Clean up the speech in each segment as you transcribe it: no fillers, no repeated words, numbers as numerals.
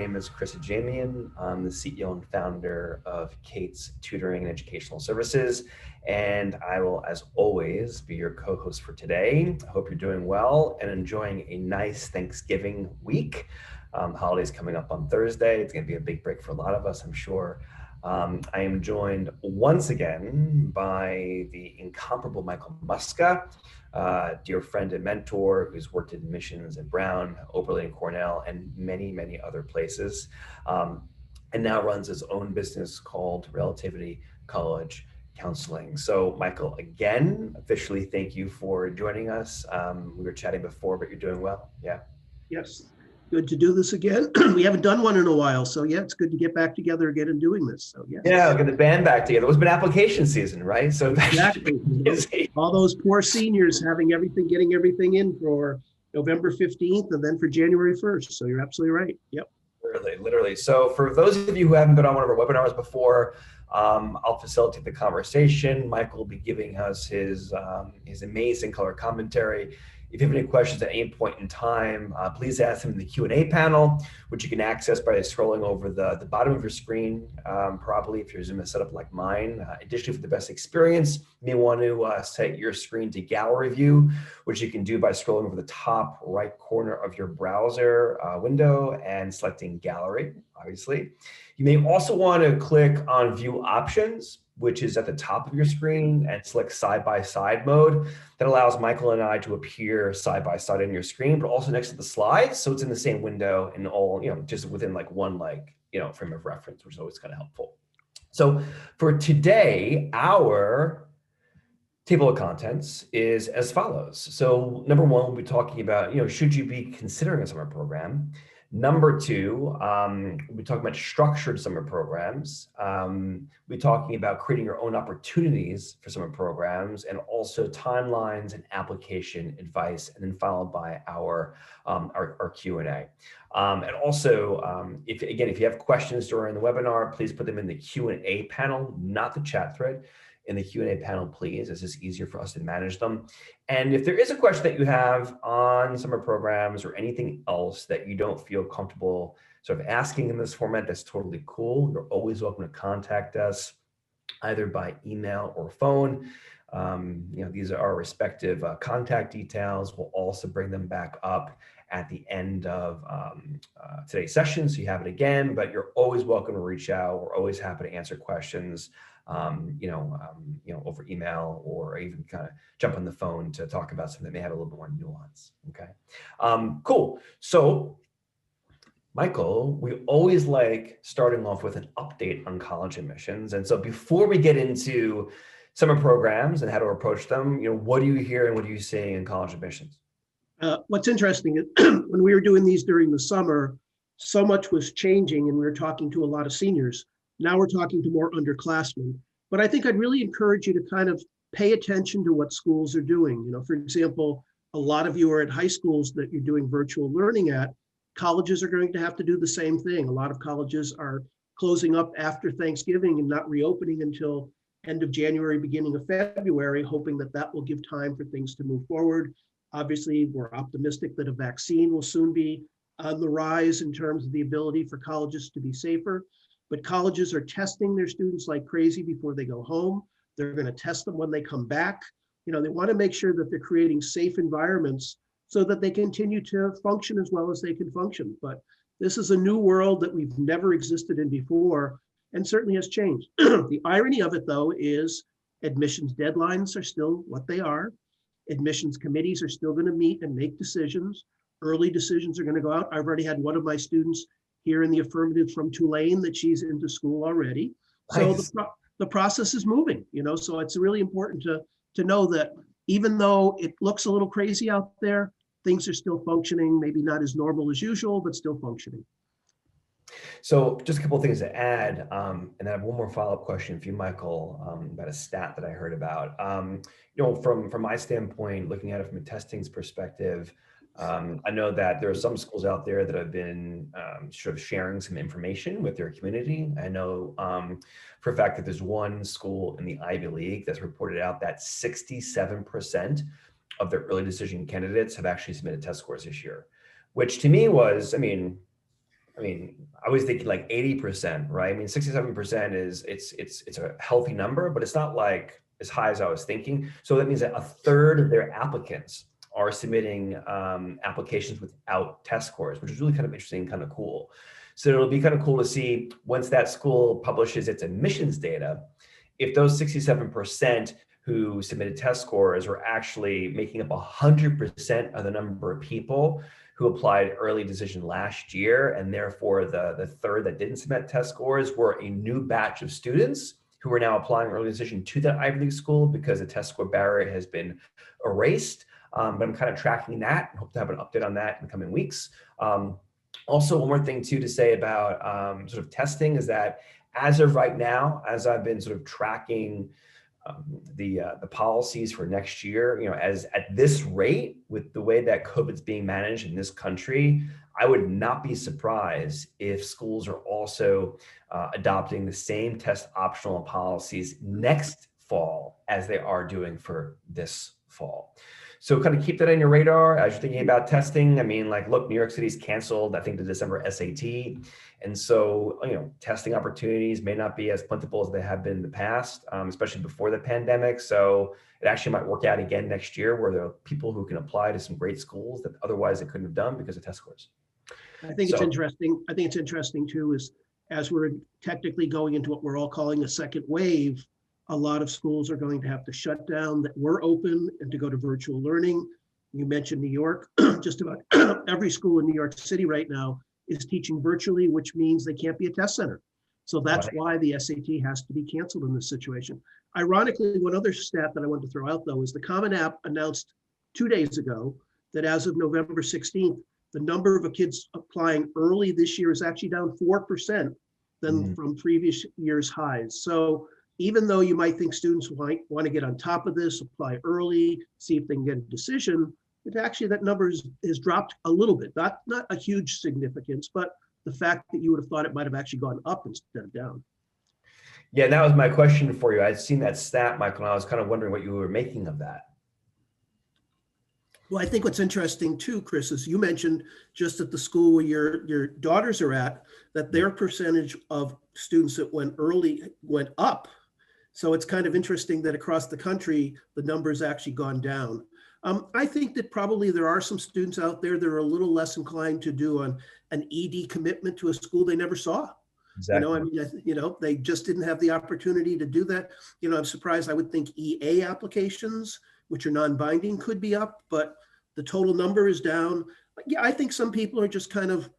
name is Chris Ajemian. I'm the CEO and founder of Kate's Tutoring and Educational Services, and I will, as always, be your co-host for today. I hope you're doing well and enjoying a nice Thanksgiving week. Holidays coming up on Thursday. It's going to be a big break for a lot of us, I'm sure. I am joined once again by the incomparable Michael Muska, dear friend and mentor who's worked in admissions at Brown, and Cornell, and many, many other places, and now runs his own business called Relativity College Counseling. So Michael, again, officially thank you for joining us. We were chatting before, but you're doing well. Yeah. Yes. Good to do this again. We haven't done one in a while, so yeah, it's good to get back together again and doing this. So yeah, get the band back together. It's been application season, right? So exactly. All those poor seniors getting everything in for November 15th and then for January 1st. So you're absolutely right. Yep. Literally. So for those of you who haven't been on one of our webinars before, I'll facilitate the conversation. Michael will be giving us his amazing color commentary. If you have any questions at any point in time, please ask them in the Q&A panel, which you can access by scrolling over the bottom of your screen, probably if your Zoom is set up like mine. Additionally, for the best experience, you may want to set your screen to gallery view, which you can do by scrolling over the top right corner of your browser window and selecting gallery, obviously. You may also want to click on view options, which is at the top of your screen, and select side-by-side mode. That allows Michael and I to appear side-by-side on your screen, but also next to the slides. So it's in the same window and all, just within like one frame of reference, which is always kind of helpful. So for today, our table of contents is as follows. So number one, we'll be talking about, should you be considering a summer program? Number two, we'll be talking about structured summer programs. We'll be talking about creating your own opportunities for summer programs, and also timelines and application advice, and then followed by our Q&A. And also, if you have questions during the webinar, please put them in the Q&A panel, not the chat thread. In the Q&A panel, please. It's just easier for us to manage them. And if there is a question that you have on summer programs or anything else that you don't feel comfortable sort of asking in this format, that's totally cool. You're always welcome to contact us either by email or phone. These are our respective contact details. We'll also bring them back up at the end of today's session, so you have it again, but you're always welcome to reach out. We're always happy to answer questions, over email, or even kind of jump on the phone to talk about something that may have a little bit more nuance. Okay, cool. So, Michael, we always like starting off with an update on college admissions, and so before we get into summer programs and how to approach them, what do you hear and what are you seeing in college admissions? What's interesting is when we were doing these during the summer, so much was changing, and we were talking to a lot of seniors. Now we're talking to more underclassmen. But I think I'd really encourage you to kind of pay attention to what schools are doing. For example, a lot of you are at high schools that you're doing virtual learning at. Colleges are going to have to do the same thing. A lot of colleges are closing up after Thanksgiving and not reopening until end of January, beginning of February, hoping that that will give time for things to move forward. Obviously, we're optimistic that a vaccine will soon be on the rise in terms of the ability for colleges to be safer. But colleges are testing their students like crazy before they go home. They're going to test them when they come back. They want to make sure that they're creating safe environments so that they continue to function as well as they can function. But this is a new world that we've never existed in before, and certainly has changed. The irony of it, though, is admissions deadlines are still what they are. Admissions committees are still going to meet and make decisions. Early decisions are going to go out. I've already had one of my students here in the affirmative from Tulane that she's into school already. Nice. So the process is moving, so it's really important to know that even though it looks a little crazy out there, things are still functioning, maybe not as normal as usual, but still functioning. So just a couple of things to add, and then I have one more follow-up question for you, Michael, about a stat that I heard about. From my standpoint, looking at it from a testings perspective, I know that there are some schools out there that have been sort of sharing some information with their community. I know for a fact that there's one school in the Ivy League that's reported out that 67% of their early decision candidates have actually submitted test scores this year, which to me was, I mean, I was thinking like 80%, right? I mean, 67% is it's a healthy number, but it's not like as high as I was thinking. So that means that a third of their applicants are submitting applications without test scores, which is really kind of interesting, kind of cool. So it'll be kind of cool to see once that school publishes its admissions data, if those 67% who submitted test scores are actually making up 100% of the number of people who applied early decision last year, and therefore the third that didn't submit test scores were a new batch of students who are now applying early decision to that Ivy League school because the test score barrier has been erased. But I'm kind of tracking that and hope to have an update on that in the coming weeks. Also, one more thing too to say about sort of testing is that as of right now, as I've been sort of tracking the policies for next year, as at this rate, with the way that COVID's being managed in this country, I would not be surprised if schools are also adopting the same test optional policies next fall as they are doing for this fall. So kind of keep that on your radar as you're thinking about testing. I mean, like, look, New York City's canceled, I think, the December SAT. And so, testing opportunities may not be as plentiful as they have been in the past, especially before the pandemic. So it actually might work out again next year where there are people who can apply to some great schools that otherwise they couldn't have done because of test scores. I think it's interesting. I think it's interesting too, is as we're technically going into what we're all calling a second wave, a lot of schools are going to have to shut down that were open and to go to virtual learning. You mentioned New York. Just about every school in New York City right now is teaching virtually, which means they can't be a test center. So that's why the SAT has to be canceled in this situation. Ironically, one other stat that I wanted to throw out, though, is the Common App announced 2 days ago that as of November 16th, the number of kids applying early this year is actually down 4% than from previous year's highs. So even though you might think students might want to get on top of this, apply early, see if they can get a decision, it actually, that number is dropped a little bit, not a huge significance, but the fact that you would have thought it might have actually gone up instead of down. Yeah, that was my question for you. I'd seen that stat, Michael, and I was kind of wondering what you were making of that. Well, I think what's interesting too, Chris, is you mentioned just at the school where your daughters are at, that their percentage of students that went early went up. So it's kind of interesting that across the country, the number's actually gone down. I think that probably there are some students out there that are a little less inclined to do an ED commitment to a school they never saw. Exactly. They just didn't have the opportunity to do that. I'm surprised. I would think EA applications, which are non-binding, could be up, but the total number is down. Yeah, I think some people are just kind of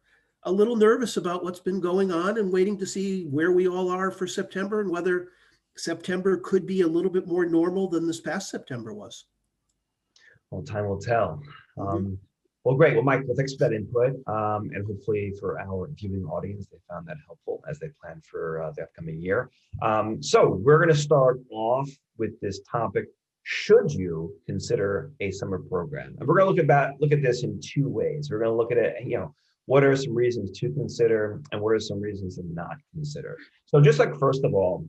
a little nervous about what's been going on and waiting to see where we all are for September and whether September could be a little bit more normal than this past September was. Well, time will tell. Well, great. Well, Michael, thanks for that input. And hopefully for our viewing audience, they found that helpful as they plan for the upcoming year. So we're going to start off with this topic. Should you consider a summer program? And we're going to look at this in two ways. We're going to look at it, what are some reasons to consider and what are some reasons to not consider? So just like, first of all,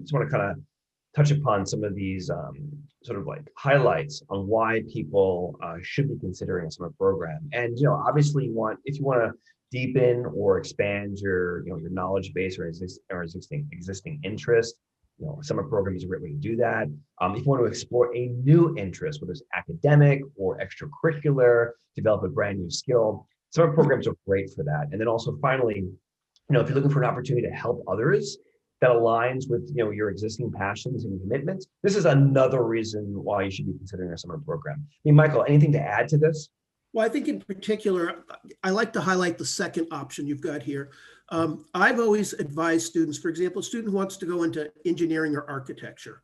just want to kind of touch upon some of these sort of like highlights on why people should be considering a summer program. And, obviously if you want to deepen or expand your knowledge base or existing interest, summer program is a great way to do that. If you want to explore a new interest, whether it's academic or extracurricular, develop a brand new skill, summer programs are great for that. And then also finally, if you're looking for an opportunity to help others that aligns with your existing passions and commitments, this is another reason why you should be considering a summer program. I mean, Michael, anything to add to this? Well, I think in particular, I like to highlight the second option you've got here. I've always advised students, for example, a student who wants to go into engineering or architecture,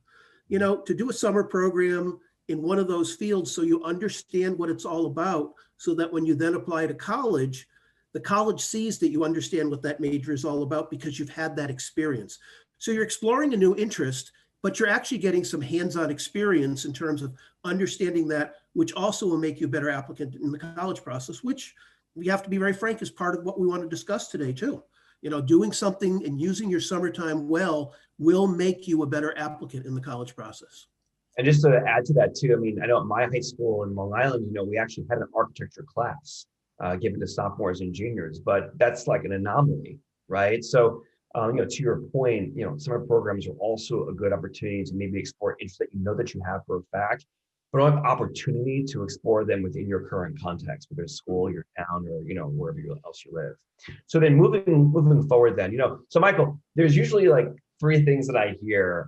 to do a summer program in one of those fields so you understand what it's all about, so that when you then apply to college, the college sees that you understand what that major is all about because you've had that experience. So you're exploring a new interest, but you're actually getting some hands-on experience in terms of understanding that, which also will make you a better applicant in the college process, which we have to be very frank is part of what we want to discuss today too. Doing something and using your summertime well will make you a better applicant in the college process. And just to add to that too, I mean, I know at my high school in Long Island, we actually had an architecture class. given to sophomores and juniors, but that's like an anomaly, right? So, to your point, summer programs are also a good opportunity to maybe explore interests that that you have for a fact, but don't have opportunity to explore them within your current context, whether it's school, your town, or wherever else you live. So then moving forward, then so Michael, there's usually like three things that I hear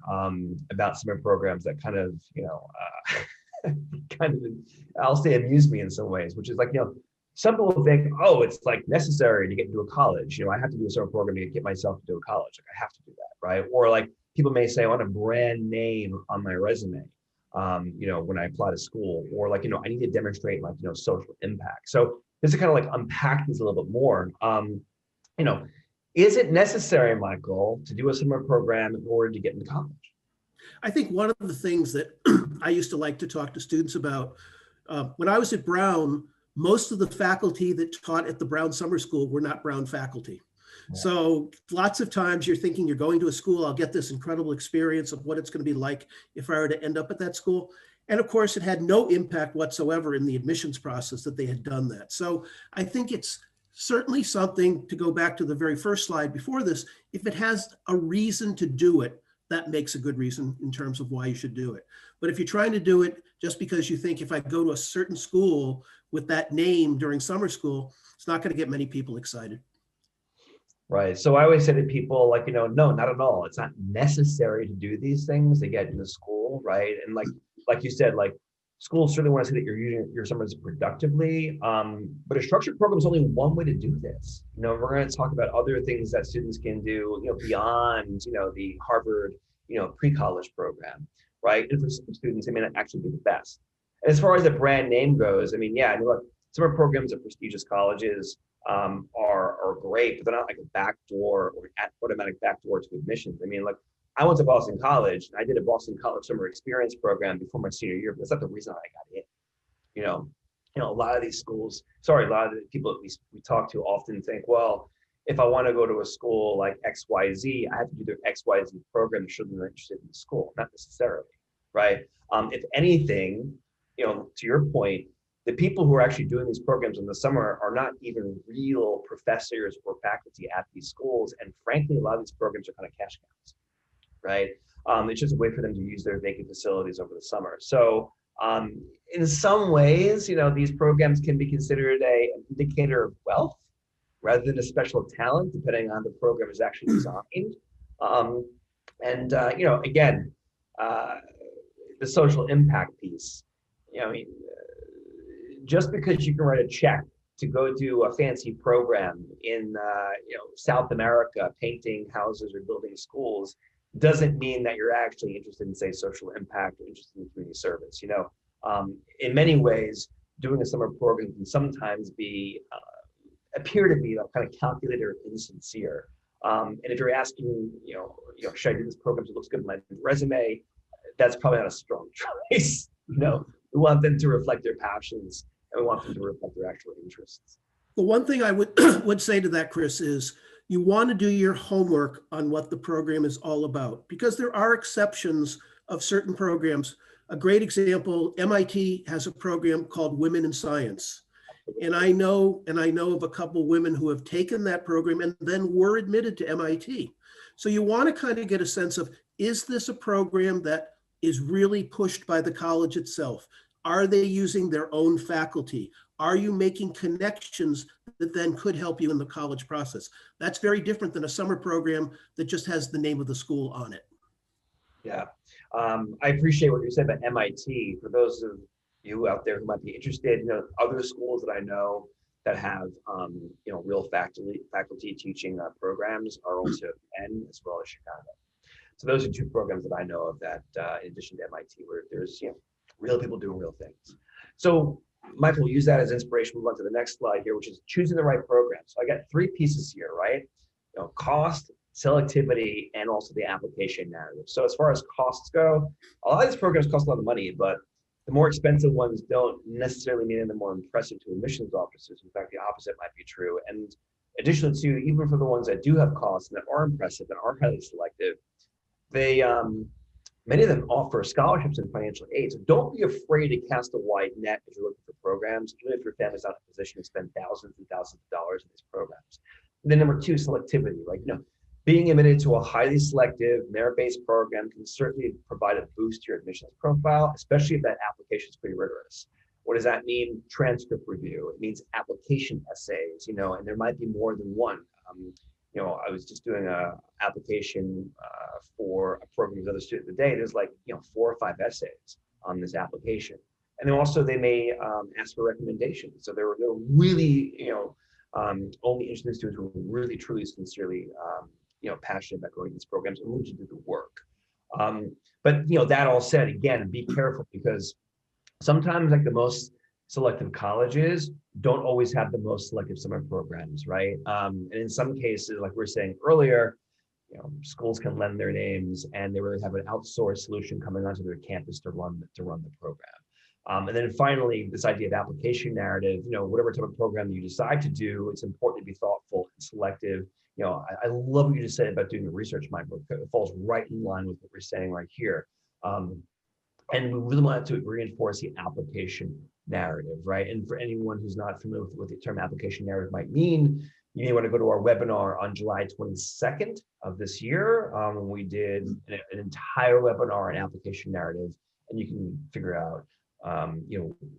about summer programs that kind of kind of I'll say amuse me in some ways, which is like some people think, oh, it's like necessary to get into a college. I have to do a summer program to get myself into a college. Like I have to do that, right? Or like people may say, I want a brand name on my resume. When I apply to school, or like, I need to demonstrate like, social impact. So just to kind of like unpack this a little bit more, you know, is it necessary, Michael, to do a summer program in order to get into college? I think one of the things that I used to like to talk to students about when I was at Brown, most of the faculty that taught at the Brown Summer School were not Brown faculty. Yeah. So lots of times you're thinking you're going to a school, I'll get this incredible experience of what it's going to be like if I were to end up at that school. And of course, it had no impact whatsoever in the admissions process that they had done that. So I think it's certainly something, to go back to the very first slide before this, if it has a reason to do it, that makes a good reason in terms of why you should do it. But if you're trying to do it just because you think if I go to a certain school with that name during summer school, it's not going to get many people excited. Right. So I always say to people, like, no, not at all. It's not necessary to do these things to get into school, right? And like you said, like schools certainly want to say that you're using your summers productively, but a structured program is only one way to do this. We're going to talk about other things that students can do, beyond, the Harvard, pre-college program, right? And for some students, it may not actually be the best. As far as the brand name goes, look, summer programs at prestigious colleges are great, but they're not like a backdoor or automatic backdoor to admissions. I went to Boston College and I did a Boston College summer experience program before my senior year, but that's not the reason I got in. A lot of these schools, a lot of the people that we talk to often think, well, if I want to go to a school like XYZ, I have to do their XYZ program to show them they're interested in the school, not necessarily, right? If anything, to your point, the people who are actually doing these programs in the summer are not even real professors or faculty at these schools. And frankly, a lot of these programs are kind of cash cows, right? It's just a way for them to use their vacant facilities over the summer. So in some ways, these programs can be considered an indicator of wealth rather than a special talent, depending on the program is actually designed. Again, the social impact piece, just because you can write a check to go do a fancy program in South America, painting houses or building schools, doesn't mean that you're actually interested in, say, social impact or interested in community service. In many ways, doing a summer program can sometimes appear to be kind of calculated or insincere. And if you're asking, should I do this program so it looks good on my resume? That's probably not a strong choice. We want them to reflect their passions, and we want them to reflect their actual interests. The one thing I would say to that, Chris, is you want to do your homework on what the program is all about, because there are exceptions of certain programs. A great example, MIT has a program called Women in Science. And I know of a couple women who have taken that program and then were admitted to MIT. So you want to kind of get a sense of, is this a program that is really pushed by the college itself? Are they using their own faculty? Are you making connections that then could help you in the college process? That's very different than a summer program that just has the name of the school on it. Yeah, I appreciate what you said about MIT. For those of you out there who might be interested, other schools that I know that have real faculty teaching programs are also Penn as well as Chicago. So those are two programs that I know of that, in addition to MIT, where there's real people doing real things. So Michael, we'll use that as inspiration. Move on to the next slide here, which is choosing the right program. So I got three pieces here, right? Cost, selectivity, and also the application narrative. So as far as costs go, a lot of these programs cost a lot of money, but the more expensive ones don't necessarily mean they're more impressive to admissions officers. In fact, the opposite might be true. And additionally to, even for the ones that do have costs and that are impressive and are highly selective, they Many of them offer scholarships and financial aid. So don't be afraid to cast a wide net as you're looking for programs, even if your family's not in a position to spend thousands and thousands of dollars in these programs. And then number two, selectivity, right? Being admitted to a highly selective merit-based program can certainly provide a boost to your admissions profile, especially if that application is pretty rigorous. What does that mean? Transcript review. It means application essays, and there might be more than one. I was just doing a application for a program with another student today. There's 4 or 5 essays on this application. And then also they may ask for recommendations. So they're really, only interested in students who are really, truly, sincerely, passionate about going to these programs and willing to do the work. But that all said, again, be careful, because sometimes the most selective colleges don't always have the most selective summer programs, right? And in some cases, like we were saying earlier, schools can lend their names and they really have an outsourced solution coming onto their campus to run the program. And then finally, this idea of application narrative, whatever type of program you decide to do, it's important to be thoughtful and selective. I love what you just said about doing the research, Michael. It falls right in line with what we're saying right here. And we really want to reinforce the application narrative, right? And for anyone who's not familiar with what the term application narrative might mean, you may want to go to our webinar on July 22nd of this year. We did an entire webinar on application narrative, and you can figure out,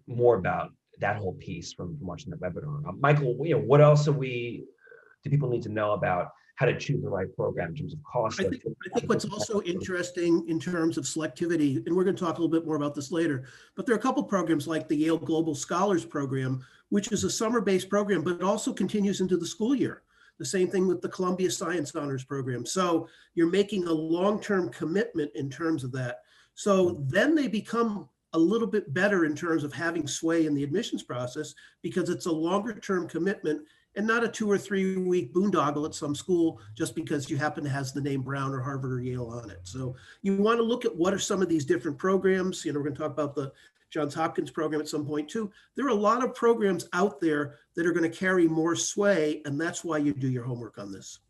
more about that whole piece from watching the webinar. Michael, what else do people need to know about how to choose the right program in terms of cost? I think what's also interesting in terms of selectivity, and we're going to talk a little bit more about this later, but there are a couple programs like the Yale Global Scholars Program, which is a summer-based program, but it also continues into the school year. The same thing with the Columbia Science Honors Program. So you're making a long-term commitment in terms of that. So then they become a little bit better in terms of having sway in the admissions process, because it's a longer-term commitment and not a 2 or 3 week boondoggle at some school just because you happen to have the name Brown or Harvard or Yale on it. So you want to look at what are some of these different programs. We're going to talk about the Johns Hopkins program at some point too. There are a lot of programs out there that are going to carry more sway, and that's why you do your homework on this.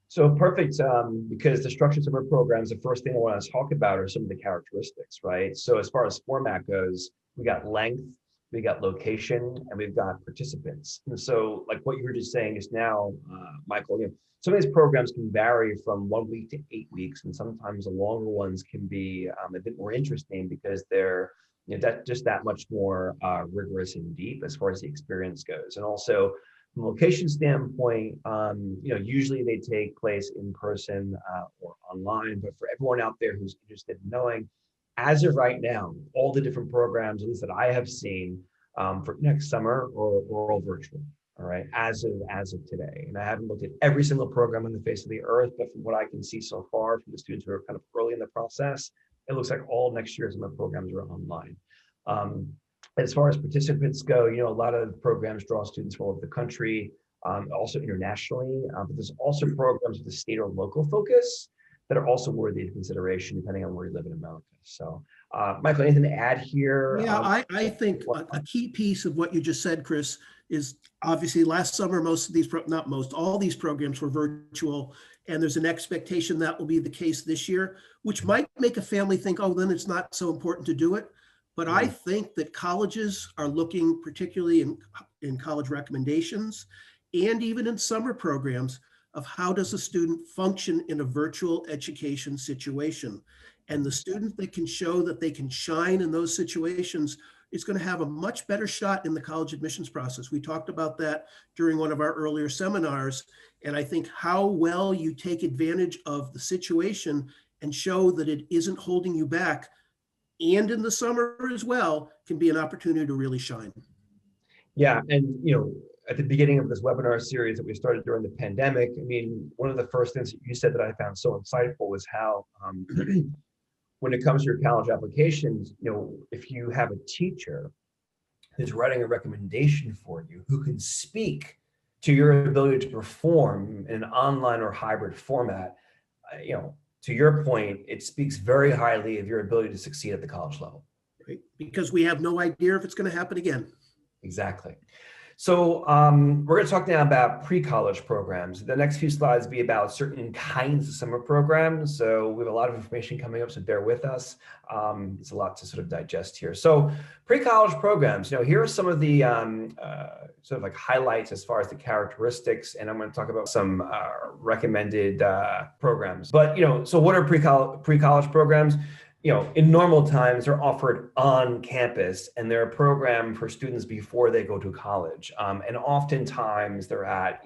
So perfect, because the structures of our programs, the first thing I want to talk about are some of the characteristics, right? So as far as format goes, we got length, we got location, and we've got participants. And so like what you were just saying just now, Michael, some of these programs can vary from 1 week to 8 weeks, and sometimes the longer ones can be a bit more interesting because they're just that much more rigorous and deep as far as the experience goes. And also from a location standpoint, usually they take place in person or online, but for everyone out there who's interested in knowing, as of right now, all the different programs, at least that I have seen for next summer, are all virtual. All right, as of today. And I haven't looked at every single program on the face of the earth, but from what I can see so far from the students who are kind of early in the process, it looks like all next year's summer programs are online. As far as participants go, a lot of programs draw students from all over the country, also internationally, but there's also programs with a state or local focus that are also worthy of consideration depending on where you live in America. So, Michael, anything to add here? Yeah, I think a key piece of what you just said, Chris, is obviously last summer, all these programs were virtual, and there's an expectation that will be the case this year, which might make a family think, oh, then it's not so important to do it. But I think that colleges are looking, particularly in college recommendations and even in summer programs, of how does a student function in a virtual education situation. And the student that can show that they can shine in those situations is going to have a much better shot in the college admissions process. We talked about that during one of our earlier seminars. And I think how well you take advantage of the situation and show that it isn't holding you back, and in the summer as well, can be an opportunity to really shine. Yeah, and at the beginning of this webinar series that we started during the pandemic, one of the first things that you said that I found so insightful was how when it comes to your college applications, if you have a teacher who's writing a recommendation for you, who can speak to your ability to perform in an online or hybrid format, to your point, it speaks very highly of your ability to succeed at the college level. Right? Because we have no idea if it's going to happen again. Exactly. So we're going to talk now about pre-college programs. The next few slides will be about certain kinds of summer programs. So we have a lot of information coming up, so bear with us. There's a lot to sort of digest here. So pre-college programs, here are some of the sort of like highlights as far as the characteristics, and I'm going to talk about some recommended programs. But, so what are pre-college programs? In normal times, they're offered on campus, and they're a program for students before they go to college. And oftentimes they're at,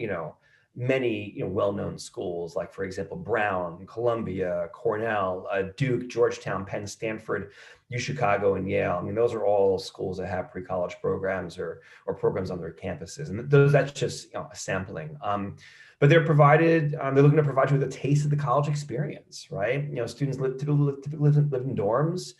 many, well-known schools, like, for example, Brown, Columbia, Cornell, Duke, Georgetown, Penn, Stanford, UChicago, and Yale. I mean, those are all schools that have pre-college programs or programs on their campuses. And that's just, a sampling. But they're looking to provide you with a taste of the college experience, right? Students typically live in dorms.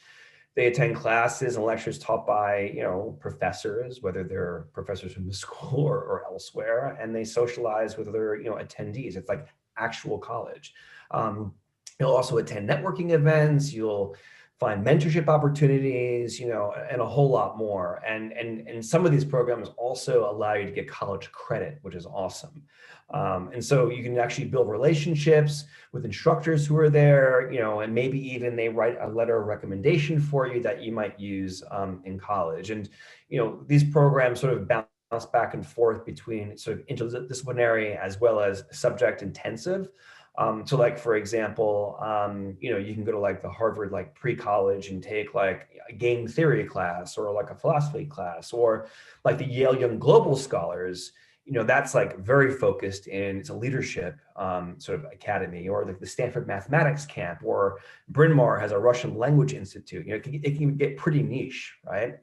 They attend classes and lectures taught by, professors, whether they're professors from the school or elsewhere, and they socialize with other, attendees. It's like actual college. You'll also attend networking events. You'll find mentorship opportunities, and a whole lot more. And some of these programs also allow you to get college credit, which is awesome. And so you can actually build relationships with instructors who are there, and maybe even they write a letter of recommendation for you that you might use in college. And, these programs sort of bounce back and forth between sort of interdisciplinary as well as subject intensive. So like, for example, you can go to like the Harvard, like pre-college and take like a game theory class or like a philosophy class, or like the Yale Young Global Scholars, that's like very focused in, it's a leadership sort of academy, or like the Stanford Mathematics Camp, or Bryn Mawr has a Russian Language Institute. It can get pretty niche, right?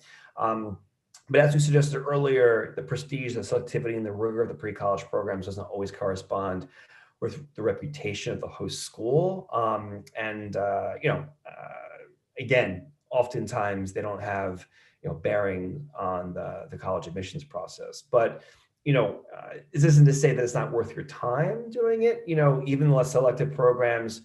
But as we suggested earlier, the prestige, the selectivity, and the rigor of the pre-college programs doesn't always correspond with the reputation of the host school. Again, oftentimes they don't have, bearing on the college admissions process. But, this isn't to say that it's not worth your time doing it. Even less selective programs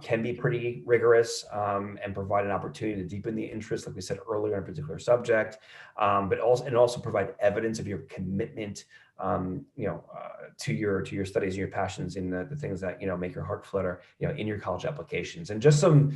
can be pretty rigorous and provide an opportunity to deepen the interest, like we said earlier, in a particular subject, but also provide evidence of your commitment to your studies and your passions in the things that make your heart flutter in your college applications. And just some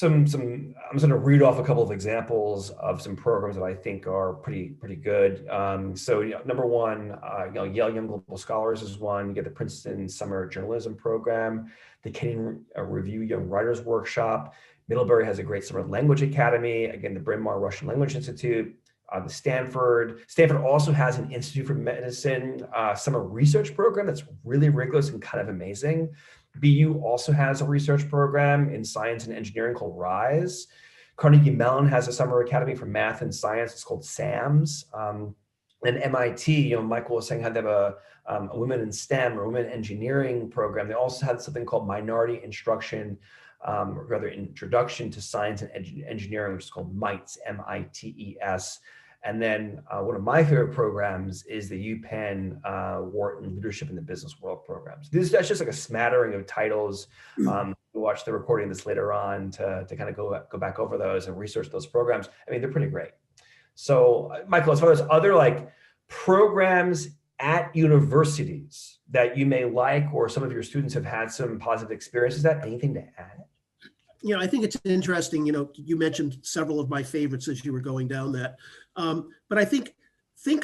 I'm just going to read off a couple of examples of some programs that I think are pretty good. So number one, Yale Young Global Scholars is one. You get the Princeton Summer Journalism Program, the Kenyon Review Young Writers Workshop. Middlebury has a great Summer Language Academy. Again, the Bryn Mawr Russian Language Institute. The Stanford also has an Institute for Medicine summer research program that's really rigorous and kind of amazing. BU also has a research program in science and engineering called RISE. Carnegie Mellon has a summer academy for math and science. It's called SAMS. And MIT, Michael was saying, how they have a women in STEM or women engineering program. They also had something called Minority Instruction, or rather Introduction to Science and Engineering, which is called MITES, MITES. And then one of my favorite programs is the UPenn Wharton Leadership in the Business World programs. That's just like a smattering of titles. We'll watch the recording of this later on to kind of go back over those and research those programs. I mean, they're pretty great. So Michael, as far as other like programs at universities that you may like, or some of your students have had some positive experiences, that anything to add? I think it's interesting, you mentioned several of my favorites as you were going down that. But I think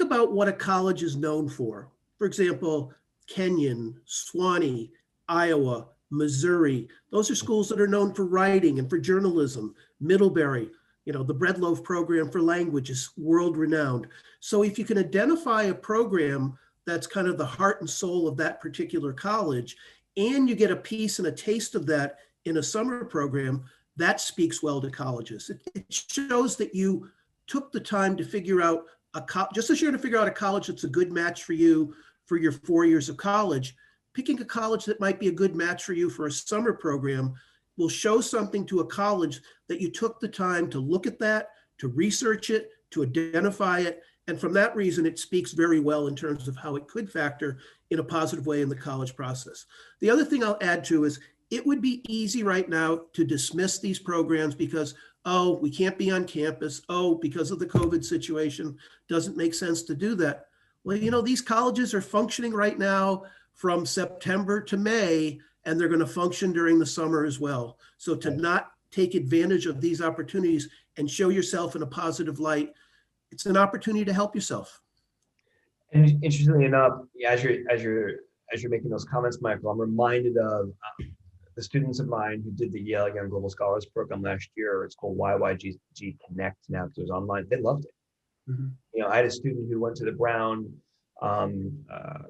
about what a college is known for. For example, Kenyon, Swanee, Iowa, Missouri. Those are schools that are known for writing and for journalism. Middlebury, the Bread Loaf program for language is world renowned. So if you can identify a program that's kind of the heart and soul of that particular college, and you get a piece and a taste of that in a summer program, that speaks well to colleges. It shows that you took the time to figure out just as you're going to figure out a college that's a good match for you for your 4 years of college, picking a college that might be a good match for you for a summer program will show something to a college that you took the time to look at that, to research it, to identify it. And from that reason, it speaks very well in terms of how it could factor in a positive way in the college process. The other thing I'll add to is it would be easy right now to dismiss these programs because, we can't be on campus. Because of the COVID situation, doesn't make sense to do that. Well, these colleges are functioning right now from September to May, and they're going to function during the summer as well. So to Right. not take advantage of these opportunities and show yourself in a positive light, it's an opportunity to help yourself. And interestingly enough, as you're making those comments, Michael, I'm reminded of the students of mine who did the Yale Young Global Scholars Program last year. It's called YYG Connect now because it was online. They loved it. Mm-hmm. I had a student who went to the Brown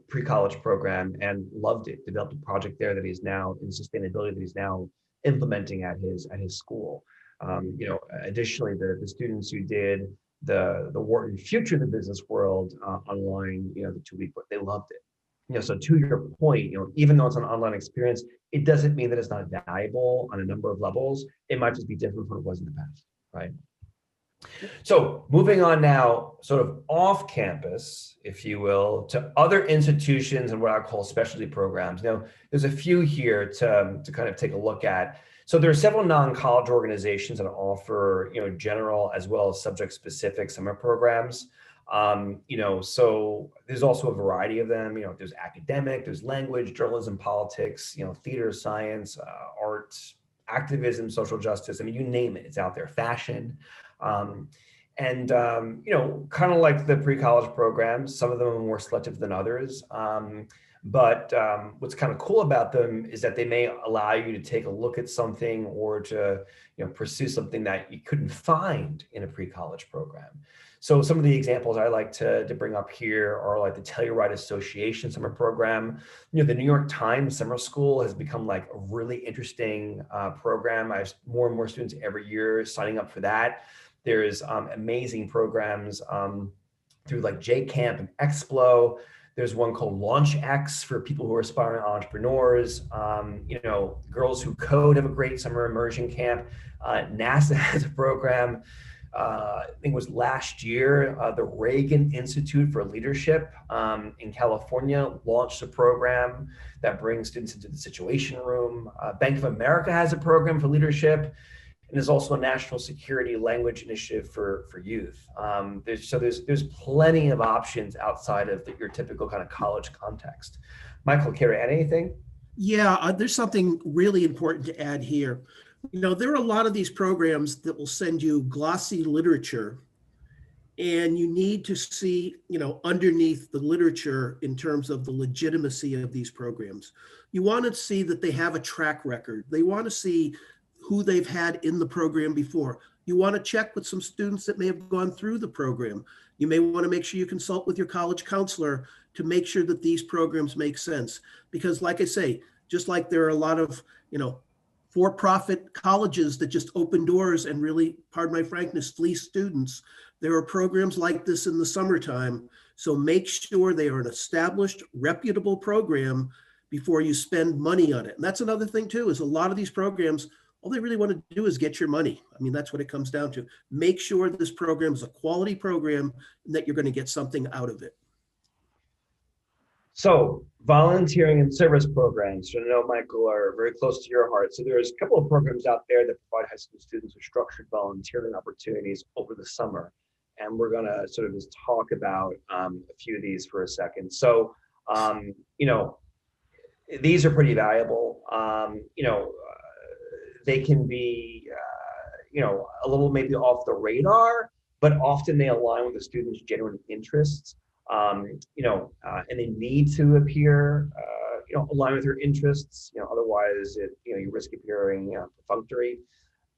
pre-college program and loved it. Developed a project there that he's now in sustainability that he's now implementing at his school. Additionally, the students who did the Wharton Future of the Business World online, the 2-week book, they loved it. So to your point, even though it's an online experience, it doesn't mean that it's not valuable on a number of levels. It might just be different from what it was in the past, right? So moving on now, sort of off campus, if you will, to other institutions and what I call specialty programs. Now, there's a few here to kind of take a look at. So there are several non-college organizations that offer, general as well as subject-specific summer programs. So there's also a variety of them. There's academic, there's language, journalism, politics, theater, science, arts, activism, social justice. I mean, you name it, it's out there. Fashion. Kind of like the pre-college programs, some of them are more selective than others. But what's kind of cool about them is that they may allow you to take a look at something or to pursue something that you couldn't find in a pre-college program. So some of the examples I like to bring up here are like the Telluride Association summer program. The New York Times Summer School has become like a really interesting program. I have more and more students every year signing up for that. There's amazing programs through like JCamp and Explo. There's one called Launch X for people who are aspiring entrepreneurs. Girls Who Code have a great summer immersion camp. NASA has a program. I think it was last year, the Reagan Institute for Leadership in California launched a program that brings students into the Situation Room. Bank of America has a program for leadership. And there's also a national security language initiative for youth. There's plenty of options outside of your typical kind of college context. Michael, care to add anything? Yeah, there's something really important to add here. There are a lot of these programs that will send you glossy literature, and you need to see, underneath the literature in terms of the legitimacy of these programs. You want to see that they have a track record. They want to see who they've had in the program before. You want to check with some students that may have gone through the program. You may want to make sure you consult with your college counselor to make sure that these programs make sense. Because like I say, just like there are a lot of, for-profit colleges that just open doors and really, pardon my frankness, fleece students, there are programs like this in the summertime. So make sure they are an established, reputable program before you spend money on it. And that's another thing too, is a lot of these programs, all they really want to do is get your money. I mean, that's what it comes down to. Make sure this program is a quality program and that you're going to get something out of it. So volunteering and service programs, I know, Michael, are very close to your heart. So there's a couple of programs out there that provide high school students with structured volunteering opportunities over the summer. And we're going to sort of just talk about a few of these for a second. So, these are pretty valuable. They can be, a little maybe off the radar, but often they align with the students' genuine interests. And they need to appear, align with your interests. Otherwise, you risk appearing perfunctory.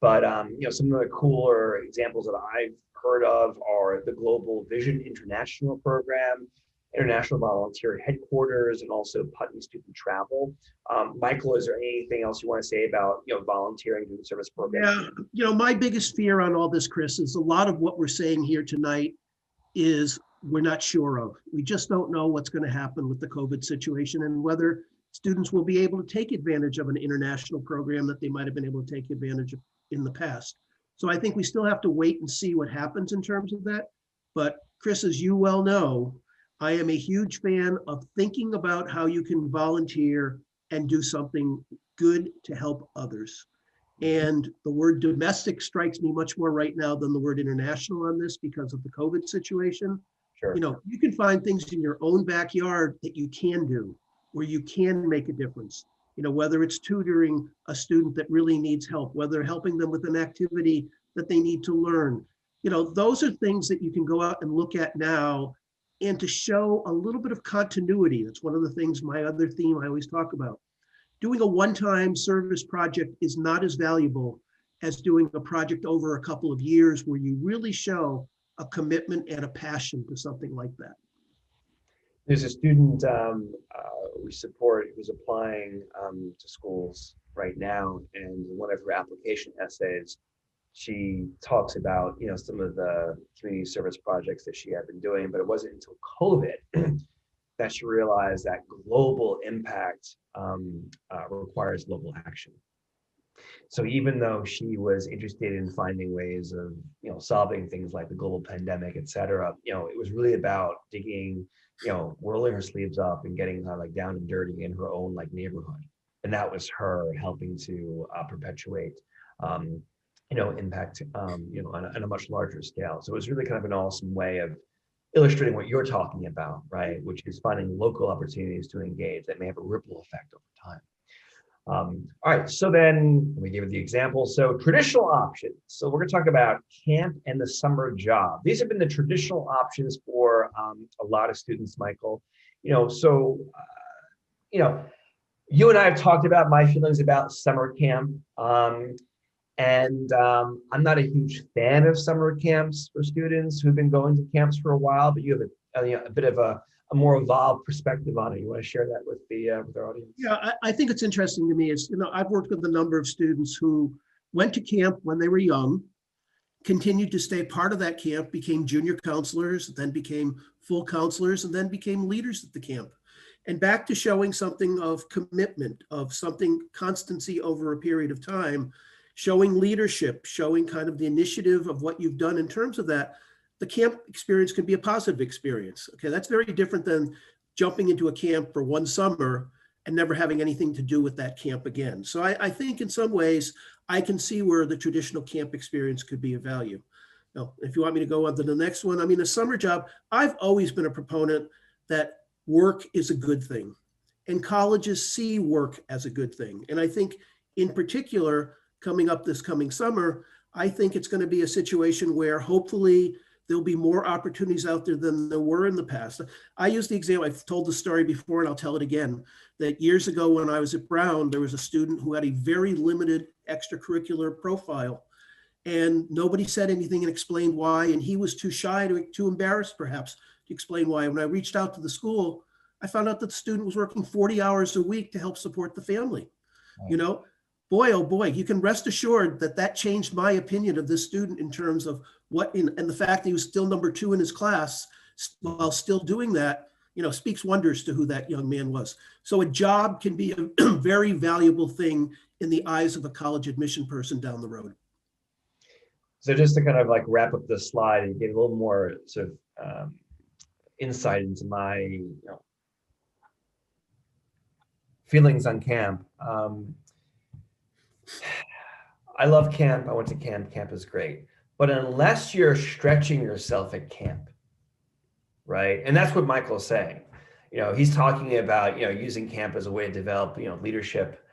But some of the cooler examples that I've heard of are the Global Vision International Program, International Volunteer Headquarters, and also Putnam Student Travel. Michael, is there anything else you want to say about volunteering in the service program? Yeah, my biggest fear on all this, Chris, is a lot of what we're saying here tonight is we're not sure of. We just don't know what's going to happen with the COVID situation and whether students will be able to take advantage of an international program that they might have been able to take advantage of in the past. So I think we still have to wait and see what happens in terms of that. But Chris, as you well know, I am a huge fan of thinking about how you can volunteer and do something good to help others. And the word domestic strikes me much more right now than the word international on this because of the COVID situation. Sure. You can find things in your own backyard that you can do, where you can make a difference. Whether it's tutoring a student that really needs help, whether helping them with an activity that they need to learn. Those are things that you can go out and look at now, and to show a little bit of continuity. That's one of the things, my other theme I always talk about. Doing a one-time service project is not as valuable as doing a project over a couple of years where you really show a commitment and a passion to something like that. There's a student we support who's applying to schools right now, and one of her application essays, she talks about some of the community service projects that she had been doing, but it wasn't until COVID that she realized that global impact requires local action. So even though she was interested in finding ways of solving things like the global pandemic, et cetera, it was really about digging, rolling her sleeves up and getting kind of like down and dirty in her own like neighborhood. And that was her helping to perpetuate impact on a much larger scale. So it was really kind of an awesome way of illustrating what you're talking about, right? Which is finding local opportunities to engage that may have a ripple effect over time. All right, so then we gave it the example. So traditional options. So we're going to talk about camp and the summer job. These have been the traditional options for a lot of students, Michael. You and I have talked about my feelings about summer camp. And I'm not a huge fan of summer camps for students who've been going to camps for a while, but you have a bit of a more evolved perspective on it. You want to share that with our audience? Yeah, I think it's interesting to me is, I've worked with a number of students who went to camp when they were young, continued to stay part of that camp, became junior counselors, then became full counselors, and then became leaders at the camp. And back to showing something of commitment, of something constancy over a period of time, showing leadership, showing kind of the initiative of what you've done in terms of that. The camp experience can be a positive experience. Okay, that's very different than jumping into a camp for one summer and never having anything to do with that camp again. So I think in some ways, I can see where the traditional camp experience could be of value. Now, if you want me to go on to the next one, a summer job, I've always been a proponent that work is a good thing, and colleges see work as a good thing. And I think in particular, coming up this coming summer, I think it's going to be a situation where hopefully there'll be more opportunities out there than there were in the past. I use the example, I've told the story before and I'll tell it again, that years ago when I was at Brown, there was a student who had a very limited extracurricular profile, and nobody said anything and explained why, and he was too shy, too embarrassed perhaps to explain why. When I reached out to the school, I found out that the student was working 40 hours a week to help support the family. Wow. Boy, oh boy, you can rest assured that that changed my opinion of this student in terms of and the fact that he was still number 2 in his class while still doing that, speaks wonders to who that young man was. So a job can be a very valuable thing in the eyes of a college admission person down the road. So just to kind of like wrap up the slide and get a little more sort of insight into my feelings on camp. I love camp. I went to camp. Camp is great. But unless you're stretching yourself at camp, right? And that's what Michael is saying. He's talking about, using camp as a way to develop, leadership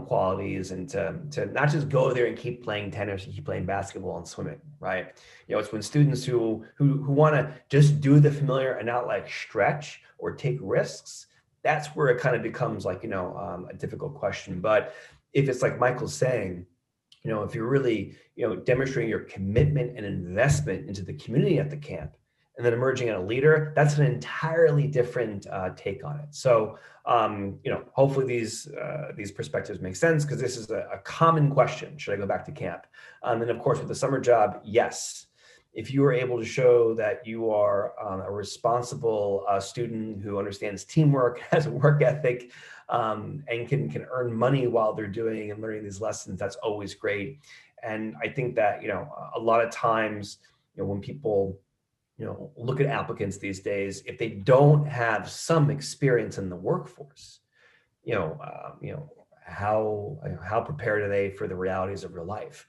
qualities and to not just go there and keep playing tennis and keep playing basketball and swimming, right? It's when students who want to just do the familiar and not like stretch or take risks, that's where it kind of becomes like, a difficult question. But if it's like Michael's saying, if you're really, demonstrating your commitment and investment into the community at the camp, and then emerging as a leader, that's an entirely different take on it. So, hopefully these perspectives make sense, because this is a common question. Should I go back to camp? And of course, with the summer job, yes. If you are able to show that you are a responsible student who understands teamwork, has a work ethic, and can earn money while they're doing and learning these lessons, that's always great. And I think that, a lot of times, when people, look at applicants these days, if they don't have some experience in the workforce, how prepared are they for the realities of real life?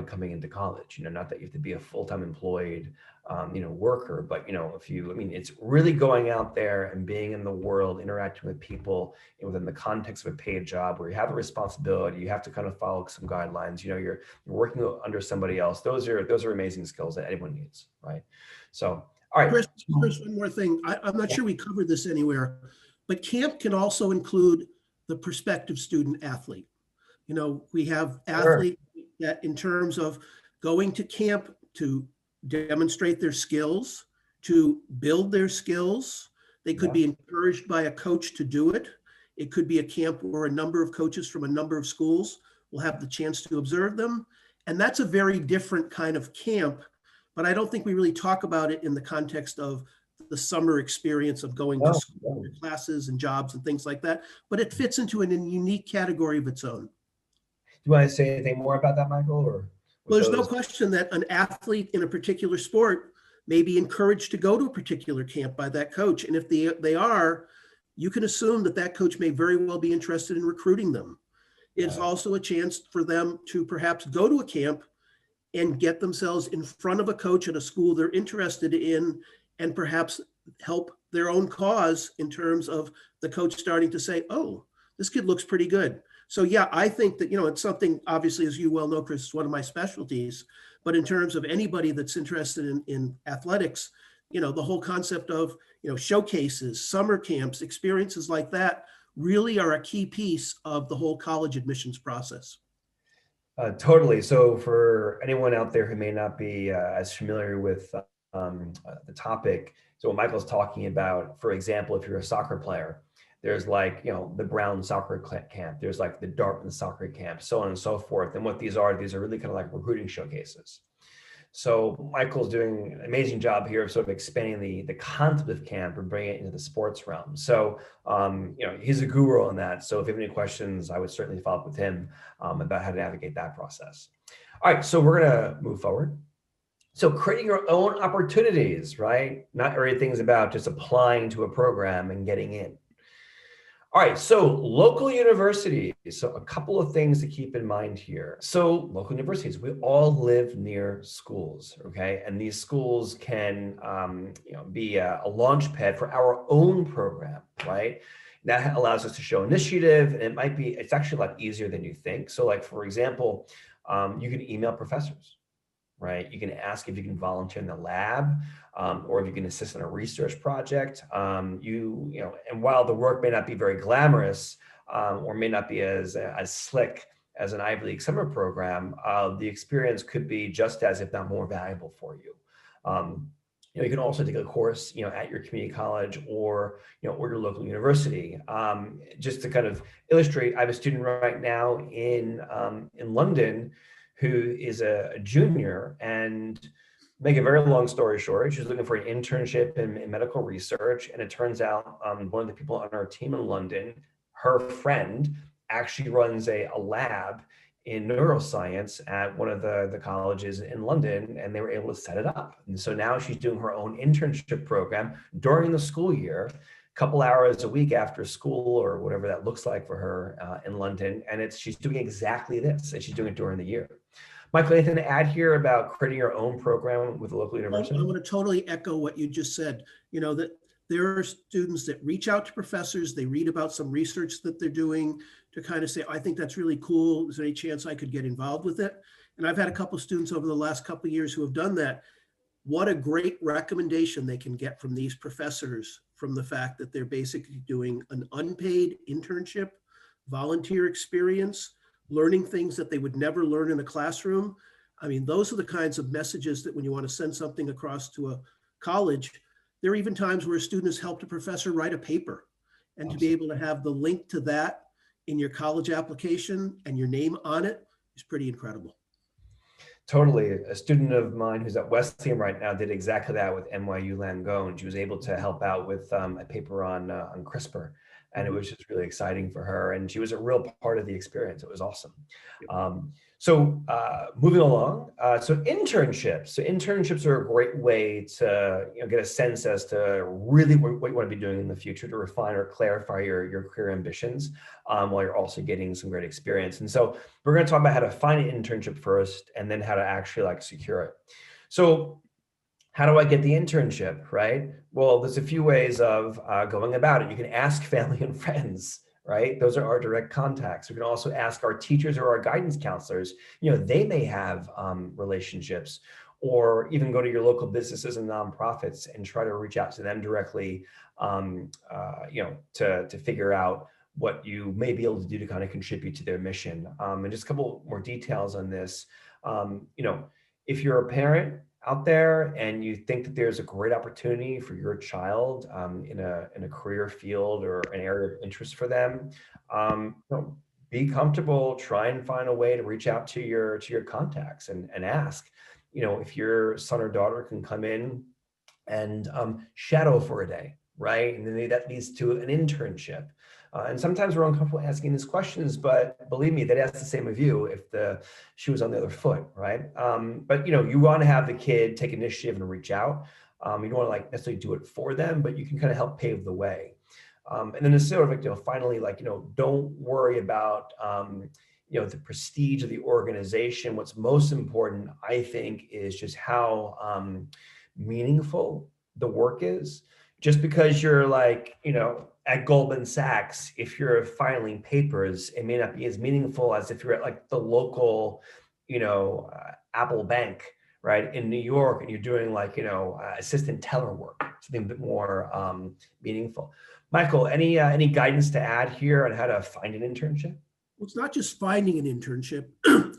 coming into college. Not that you have to be a full-time employed, worker, but it's really going out there and being in the world, interacting with people within the context of a paid job where you have a responsibility, you have to kind of follow some guidelines. You're working under somebody else. Those are amazing skills that anyone needs, right? So, all right. Chris, one more thing. I'm not sure we covered this anywhere, but camp can also include the prospective student athlete. We have athletes that in terms of going to camp to demonstrate their skills, to build their skills. They could be encouraged by a coach to do it. It could be a camp where a number of coaches from a number of schools will have the chance to observe them. And that's a very different kind of camp, but I don't think we really talk about it in the context of the summer experience of going to school, classes and jobs and things like that, but it fits into a unique category of its own. Do you want to say anything more about that, Michael? Well, there's no question that an athlete in a particular sport may be encouraged to go to a particular camp by that coach. And if they are, you can assume that that coach may very well be interested in recruiting them. It's also a chance for them to perhaps go to a camp and get themselves in front of a coach at a school they're interested in and perhaps help their own cause in terms of the coach starting to say, oh, this kid looks pretty good. So yeah, I think that, it's something, obviously, as you well know, Chris, it's one of my specialties, but in terms of anybody that's interested in athletics, the whole concept of, showcases, summer camps, experiences like that really are a key piece of the whole college admissions process. Totally. So for anyone out there who may not be as familiar with the topic, so what Michael's talking about, for example, if you're a soccer player, there's the Brown soccer camp, there's the Dartmouth soccer camp, so on and so forth. And what these are really kind of like recruiting showcases. So Michael's doing an amazing job here of sort of expanding the concept of camp and bringing it into the sports realm. So, he's a guru on that. So if you have any questions, I would certainly follow up with him about how to navigate that process. All right, so we're gonna move forward. So creating your own opportunities, right? Not everything's about just applying to a program and getting in. All right, so local universities. So a couple of things to keep in mind here. So local universities, we all live near schools, okay? And these schools can be a launch pad for our own program, right? That allows us to show initiative, and it's actually a lot easier than you think. So for example, you can email professors, right? You can ask if you can volunteer in the lab, or if you can assist in a research project. And while the work may not be very glamorous, or may not be as slick as an Ivy League summer program, the experience could be just as, if not more, valuable for you. You can also take a course, at your community college or your local university. Just to kind of illustrate, I have a student right now in London who is a junior, and make a very long story short, she's looking for an internship in medical research. And it turns out one of the people on our team in London, her friend, actually runs a lab in neuroscience at one of the colleges in London, and they were able to set it up. And so now she's doing her own internship program during the school year, couple hours a week after school or whatever that looks like for her in London. And she's doing exactly this, and she's doing it during the year. Michael, anything to add here about creating your own program with a local university? I want to totally echo what you just said. That there are students that reach out to professors, they read about some research that they're doing to kind of say, I think that's really cool. Is there any chance I could get involved with it? And I've had a couple of students over the last couple of years who have done that. What a great recommendation they can get from these professors from the fact that they're basically doing an unpaid internship, volunteer experience, learning things that they would never learn in a classroom. I mean, those are the kinds of messages that when you want to send something across to a college, there are even times where a student has helped a professor write a paper, and to be able to have the link to that in your college application and your name on it is pretty incredible. Totally. A student of mine who's at Wesleyan right now did exactly that with NYU Langone. She was able to help out with a paper on CRISPR And it Mhm. was just really exciting for her. And she was a real part of the experience. It was awesome. Yep. Moving along, so internships are a great way to get a sense as to really what you want to be doing in the future to refine or clarify your career ambitions, while you're also getting some great experience. And so we're going to talk about how to find an internship first, and then how to actually secure it. So how do I get the internship, right? Well, there's a few ways of going about it. You can ask family and friends, right? Those are our direct contacts. We can also ask our teachers or our guidance counselors. They may have relationships, or even go to your local businesses and nonprofits and try to reach out to them directly, to figure out what you may be able to do to kind of contribute to their mission. And just a couple more details on this. If you're a parent out there and you think that there's a great opportunity for your child in a career field or an area of interest for them, be comfortable, try and find a way to reach out to your contacts and ask, if your son or daughter can come in and shadow for a day, right? And then maybe that leads to an internship. And sometimes we're uncomfortable asking these questions, but believe me, they'd ask the same of you if the shoe was on the other foot, right? But you want to have the kid take initiative and reach out. You don't want to necessarily do it for them, but you can kind of help pave the way. And then it's sort of finally, don't worry about the prestige of the organization. What's most important, I think, is just how meaningful the work is. Just because you're at Goldman Sachs, if you're filing papers, it may not be as meaningful as if you're at the local, Apple Bank, right, in New York, and you're doing assistant teller work, something a bit more meaningful. Michael, any guidance to add here on how to find an internship? Well, it's not just finding an internship,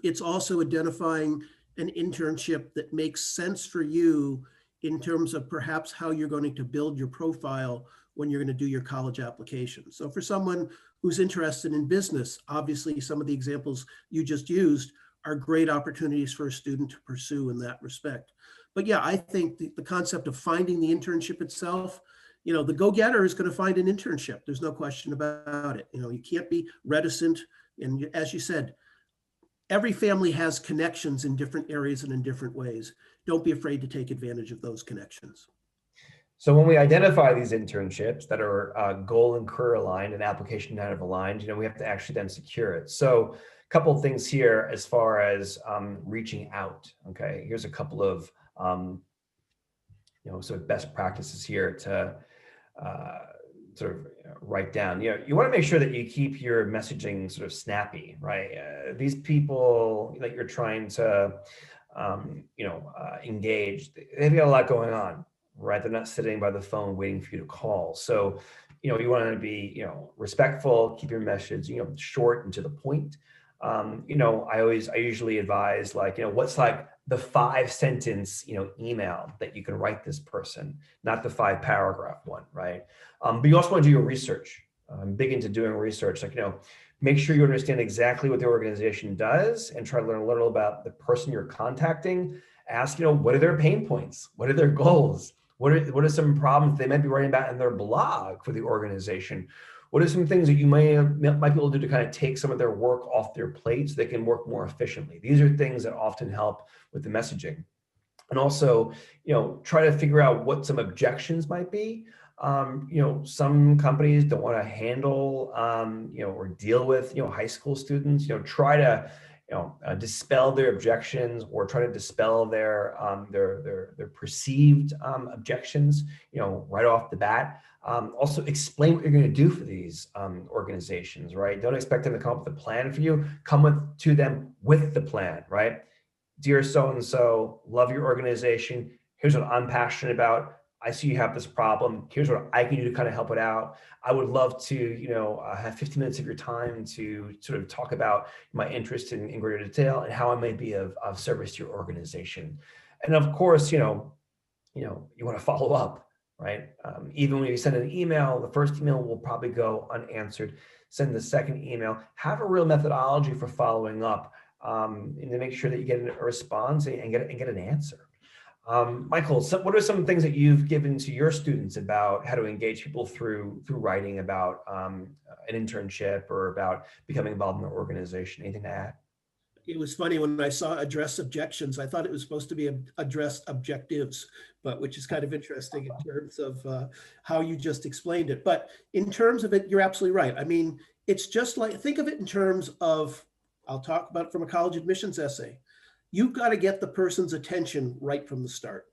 it's also identifying an internship that makes sense for you in terms of perhaps how you're going to build your profile when you're going to do your college application. So for someone who's interested in business, obviously some of the examples you just used are great opportunities for a student to pursue in that respect. But yeah, I think the concept of finding the internship itself, the go-getter is going to find an internship. There's no question about it. You can't be reticent. And as you said, every family has connections in different areas and in different ways. Don't be afraid to take advantage of those connections. So when we identify these internships that are goal and career aligned and application narrative aligned, we have to actually then secure it. So a couple of things here as far as reaching out. Okay, here's a couple of sort of best practices here to sort of write down. You want to make sure that you keep your messaging sort of snappy, right? These people that you're trying to engage, they've got a lot going on, right? They're not sitting by the phone waiting for you to call. So, you want to be, respectful, keep your message, short and to the point. I usually advise what's the 5-sentence, email that you can write this person, not the 5-paragraph one, right? But you also want to do your research. I'm big into doing research, make sure you understand exactly what the organization does and try to learn a little about the person you're contacting. Ask, what are their pain points? What are their goals? What are some problems they might be writing about in their blog for the organization? What are some things that you might be able to do to kind of take some of their work off their plate so they can work more efficiently? These are things that often help with the messaging. And also, try to figure out what some objections might be. Some companies don't want to handle, or deal with, high school students. Try to, dispel their objections, or try to dispel their perceived objections, right off the bat. Also, explain what you're going to do for these organizations, right? Don't expect them to come up with a plan for you. Come to them with the plan, right? Dear so-and-so, love your organization. Here's what I'm passionate about. I see you have this problem. Here's what I can do to kind of help it out. I would love to, have 15 minutes of your time to sort of talk about my interest in greater detail and how I may be of service to your organization. And of course, you want to follow up, right? Even when you send an email, the first email will probably go unanswered. Send the second email. Have a real methodology for following up, and to make sure that you get a response and get an answer. Michael, what are some things that you've given to your students about how to engage people through writing about an internship or about becoming involved in an organization? Anything to add? It was funny when I saw address objections, I thought it was supposed to be address objectives, but which is kind of interesting in terms of how you just explained it. But in terms of it, you're absolutely right. I mean, it's just like, think of it in terms of, I'll talk about it from a college admissions essay. You've got to get the person's attention right from the start.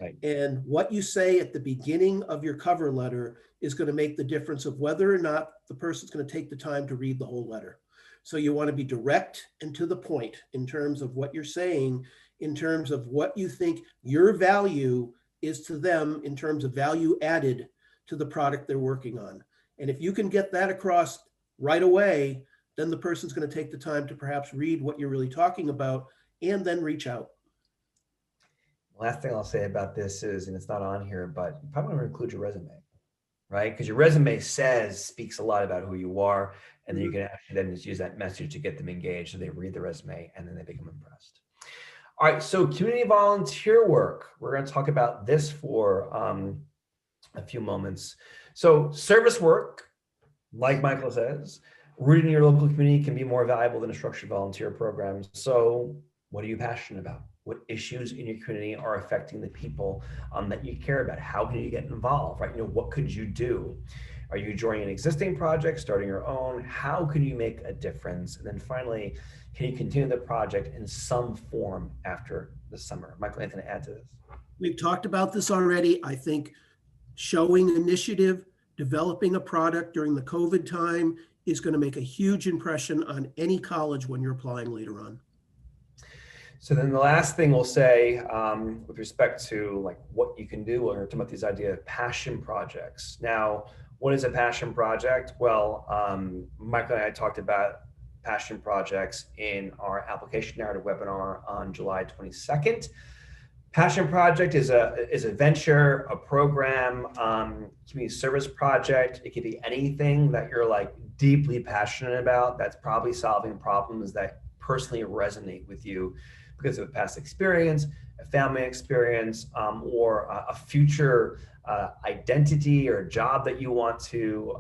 Right. And what you say at the beginning of your cover letter is going to make the difference of whether or not the person's going to take the time to read the whole letter. So you want to be direct and to the point in terms of what you're saying, in terms of what you think your value is to them, in terms of value added to the product they're working on. And if you can get that across right away, then the person's going to take the time to perhaps read what you're really talking about and then reach out. Last thing I'll say about this is, and it's not on here, but you probably want to include your resume, right? Because your resume speaks a lot about who you are, and then you can actually then just use that message to get them engaged, so they read the resume and then they become impressed. All right, so community volunteer work. We're going to talk about this for a few moments. So service work, like Michael says, rooted in your local community can be more valuable than a structured volunteer program. So what are you passionate about? What issues in your community are affecting the people that you care about? How can you get involved, right? What could you do? Are you joining an existing project, starting your own? How can you make a difference? And then finally, can you continue the project in some form after the summer? Michael, anything to add to this? We've talked about this already. I think showing initiative, developing a product during the COVID time is going to make a huge impression on any college when you're applying later on. So then the last thing we'll say with respect to like what you can do, we're talking about these idea of passion projects. Now, what is a passion project? Well, Michael and I talked about passion projects in our application narrative webinar on July 22nd. Passion project is a venture, a program, community service project. It could be anything that you're like deeply passionate about that's probably solving problems that personally resonate with you because of a past experience, a family experience, or a future identity or job that you want to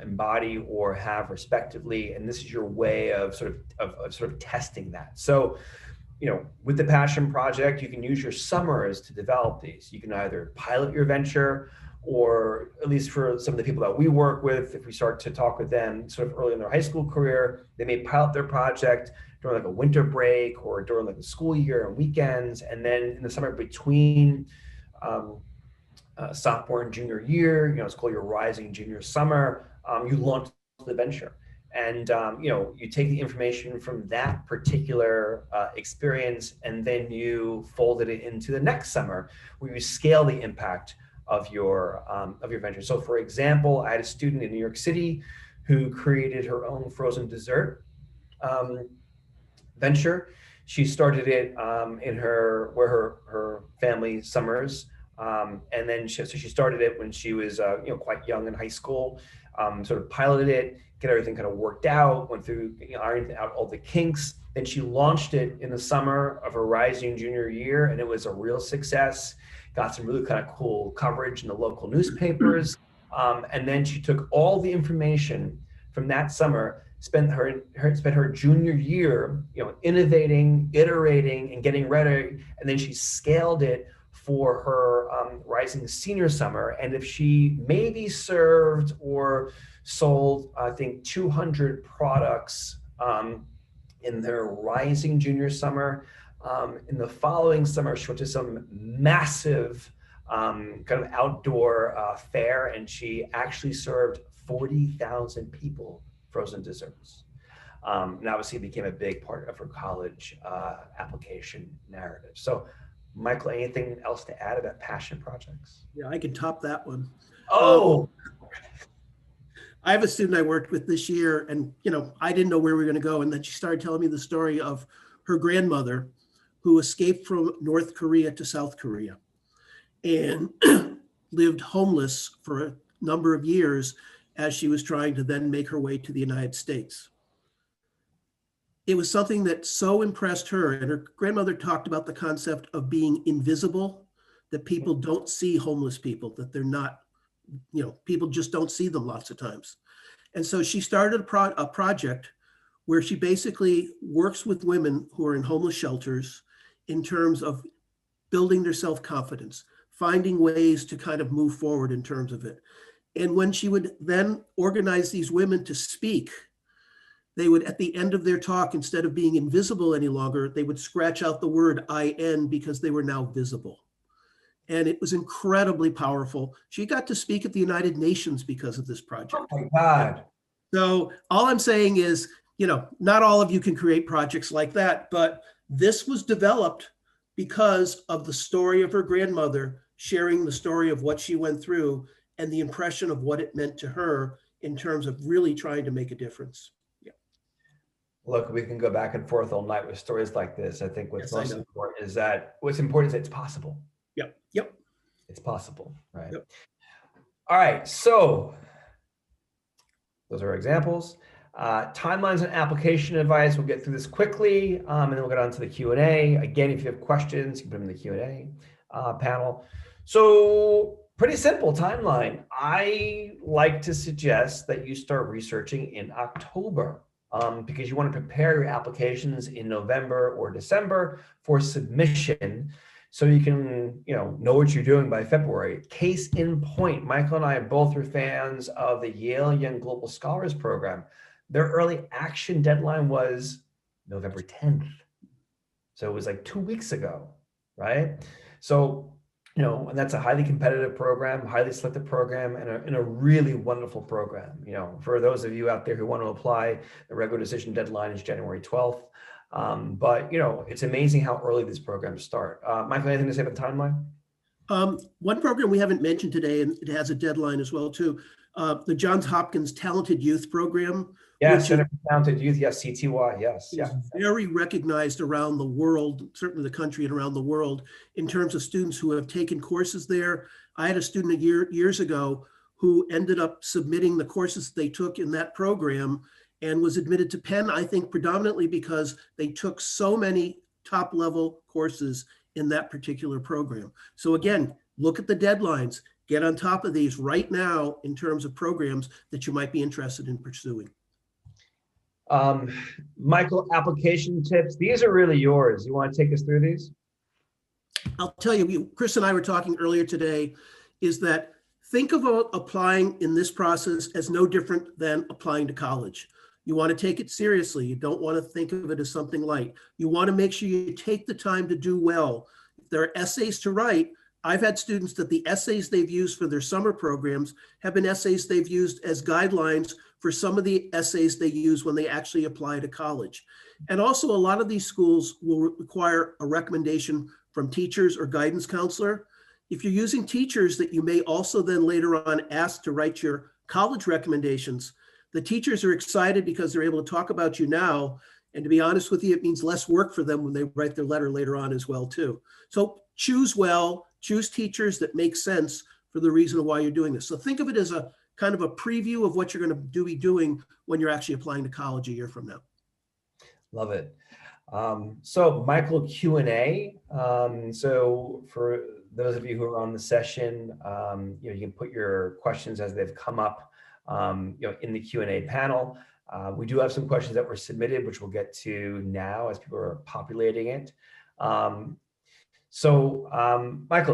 embody or have respectively. And this is your way of sort of testing that. So, with the passion project, you can use your summers to develop these. You can either pilot your venture, or at least for some of the people that we work with, if we start to talk with them sort of early in their high school career, they may pilot their project during like a winter break or during like the school year and weekends. And then in the summer between sophomore and junior year, it's called your rising junior summer, you launch the venture. And you take the information from that particular experience, and then you folded it into the next summer, where you scale the impact of your venture. So, for example, I had a student in New York City who created her own frozen dessert venture. She started it in her family summers, and then she started it when she was quite young in high school. Sort of piloted it, get everything kind of worked out, went through ironed out all the kinks. Then she launched it in the summer of her rising junior year, and it was a real success. Got some really kind of cool coverage in the local newspapers, and then she took all the information from that summer, spent her junior year, innovating, iterating, and getting ready, and then she scaled it for her rising senior summer. And if she maybe served or sold, I think, 200 products in their rising junior summer, in the following summer, she went to some massive kind of outdoor fair, and she actually served 40,000 people frozen desserts. And obviously it became a big part of her college application narrative. So, Michael, anything else to add about passion projects? Yeah, I can top that one. Oh, I have a student I worked with this year, and I didn't know where we were going to go, and then she started telling me the story of her grandmother who escaped from North Korea to South Korea and lived homeless for a number of years as she was trying to then make her way to the United States. It was something that so impressed her, and her grandmother talked about the concept of being invisible that people don't see homeless people, that they're not, people just don't see them lots of times. And so she started a project where she basically works with women who are in homeless shelters in terms of building their self-confidence, finding ways to kind of move forward in terms of it. And when she would then organize these women to speak, they would, at the end of their talk, instead of being invisible any longer, they would scratch out the word IN because they were now visible. And it was incredibly powerful. She got to speak at the United Nations because of this project. Oh my God. So all I'm saying is, not all of you can create projects like that, but this was developed because of the story of her grandmother sharing the story of what she went through and the impression of what it meant to her in terms of really trying to make a difference. Look, we can go back and forth all night with stories like this. I think what's most important is that it's possible. Yep. It's possible, right? Yep. All right, so those are examples. Timelines and application advice. We'll get through this quickly, and then we'll get on to the Q&A. Again, if you have questions, you can put them in the Q&A panel. So pretty simple timeline. I like to suggest that you start researching in October. Because you want to prepare your applications in November or December for submission, so you can know what you're doing by February. Case in point, Michael and I both are fans of the Yale Young Global Scholars Program. Their early action deadline was November 10th. So it was like 2 weeks ago, right? So and that's a highly competitive program, highly selective program, and a really wonderful program. For those of you out there who want to apply, the regular decision deadline is January 12th. But it's amazing how early these programs start. Michael, anything to say about the timeline? One program we haven't mentioned today, and it has a deadline as well too, the Johns Hopkins Talented Youth Program. Yes, Center for Talented Youth, yes, CTY, yes. Yeah. Very recognized around the world, certainly the country and around the world, in terms of students who have taken courses there. I had a student years ago who ended up submitting the courses they took in that program and was admitted to Penn, I think predominantly because they took so many top level courses in that particular program. So again, look at the deadlines, get on top of these right now in terms of programs that you might be interested in pursuing. Michael, application tips. These are really yours. You want to take us through these? I'll tell you, Chris and I were talking earlier today, is that think about applying in this process as no different than applying to college. You want to take it seriously. You don't want to think of it as something light. You want to make sure you take the time to do well. If there are essays to write, I've had students that the essays they've used for their summer programs have been essays they've used as guidelines for some of the essays they use when they actually apply to college. And also a lot of these schools will require a recommendation from teachers or guidance counselor. If you're using teachers that you may also then later on ask to write your college recommendations, the teachers are excited because they're able to talk about you now. And to be honest with you, it means less work for them when they write their letter later on as well too. So choose well, choose teachers that make sense for the reason why you're doing this. So think of it as a kind of a preview of what you're going to be doing when you're actually applying to college a year from now. Love it. So Michael, Q&A. So for those of you who are on the session, you can put your questions as they've come up, in the Q&A panel. We do have some questions that were submitted, which we'll get to now as people are populating it. Michael,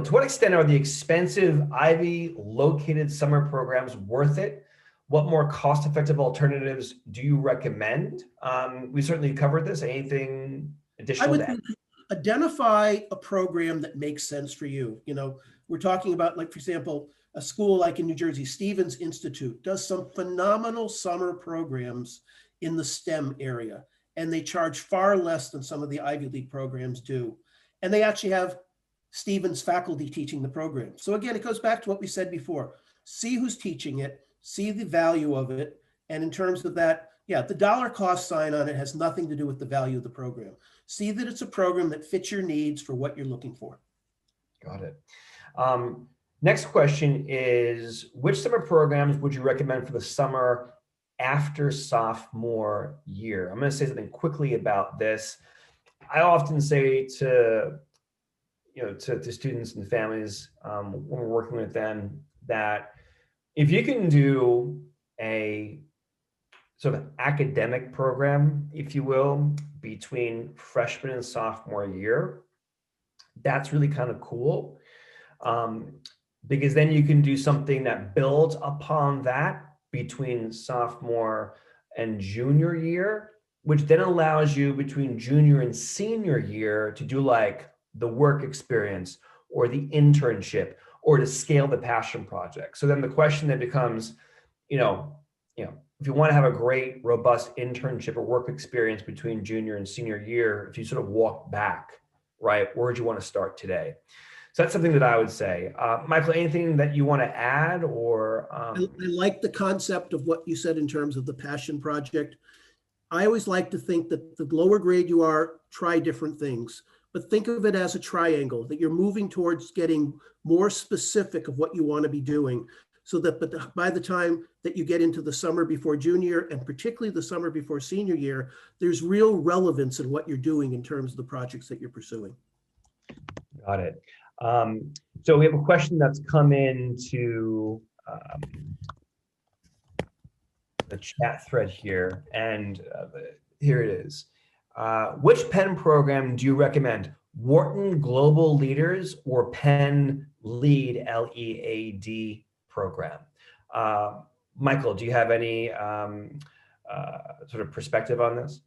to what extent are the expensive Ivy located summer programs worth it? What more cost-effective alternatives do you recommend? We certainly covered this. Anything additional? I would think identify a program that makes sense for you. We're talking about, like, for example, a school like in New Jersey, Stevens Institute does some phenomenal summer programs in the STEM area, and they charge far less than some of the Ivy League programs do. And they actually have Stevens faculty teaching the program. So again, it goes back to what we said before. See who's teaching it, see the value of it. And in terms of that, yeah, the dollar cost sign on it has nothing to do with the value of the program. See that it's a program that fits your needs for what you're looking for. Got it. Next question is, which summer programs would you recommend for the summer after sophomore year? I'm going to say something quickly about this. I often say to to students and families when we're working with them, that if you can do a sort of academic program, if you will, between freshman and sophomore year, that's really kind of cool. Because then you can do something that builds upon that between sophomore and junior year, which then allows you between junior and senior year to do like the work experience or the internship or to scale the passion project. So then the question then becomes, if you want to have a great, robust internship or work experience between junior and senior year, if you sort of walk back, right, where would you want to start today? So that's something that I would say. Michael, anything that you want to add or? I like the concept of what you said in terms of the passion project. I always like to think that the lower grade you are, try different things, but think of it as a triangle, that you're moving towards getting more specific of what you want to be doing. So that by the time that you get into the summer before junior, and particularly the summer before senior year, there's real relevance in what you're doing in terms of the projects that you're pursuing. Got it. So we have a question that's come into the chat thread here, and here it is. Which Penn program do you recommend? Wharton Global Leaders or Penn LEAD, LEAD program? Michael, do you have any sort of perspective on this?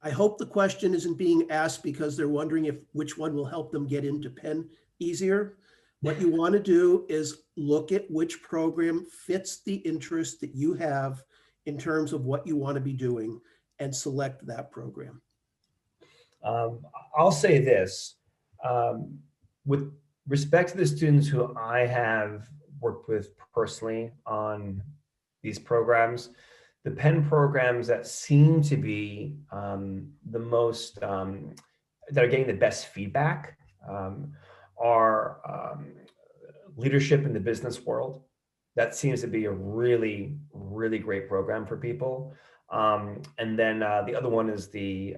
I hope the question isn't being asked because they're wondering which one will help them get into Penn easier. What you want to do is look at which program fits the interest that you have in terms of what you want to be doing and select that program. I'll say this, with respect to the students who I have worked with personally on these programs, the Penn programs that seem to be the most, that are getting the best feedback are leadership in the business world. That seems to be a really, really great program for people. And then the other one is the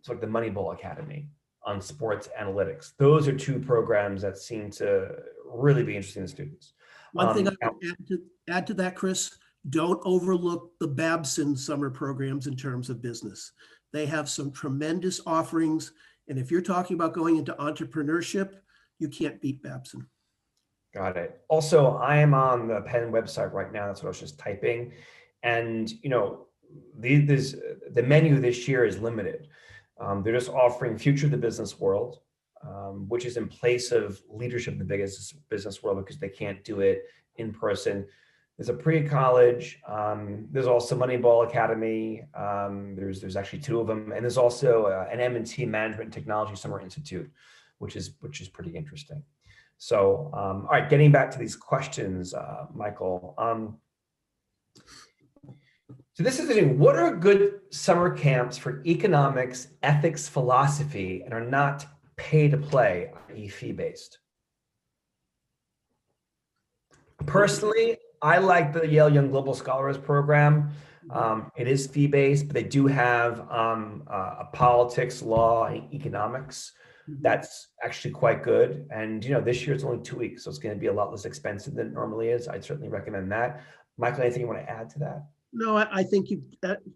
sort of the Moneyball Academy on sports analytics. Those are two programs that seem to really be interesting to students. One thing I would add to that, Chris, don't overlook the Babson summer programs in terms of business. They have some tremendous offerings. And if you're talking about going into entrepreneurship, you can't beat Babson. Got it. Also, I am on the Penn website right now. That's what I was just typing. And, the menu this year is limited. They're just offering Future of the Business World, which is in place of Leadership in the Business World because they can't do it in person. There's a pre-college. There's also Moneyball Academy. There's actually two of them, and there's also an M&T Management and Technology Summer Institute, which is pretty interesting. So, all right, getting back to these questions, Michael. So this is interesting. What are good summer camps for economics, ethics, philosophy, and are not pay to play, i.e. fee-based? Personally, I like the Yale Young Global Scholars Program. It is fee-based, but they do have a politics, law, and economics. That's actually quite good. And this year it's only 2 weeks, so it's going to be a lot less expensive than it normally is. I'd certainly recommend that. Michael, anything you want to add to that? No, I think you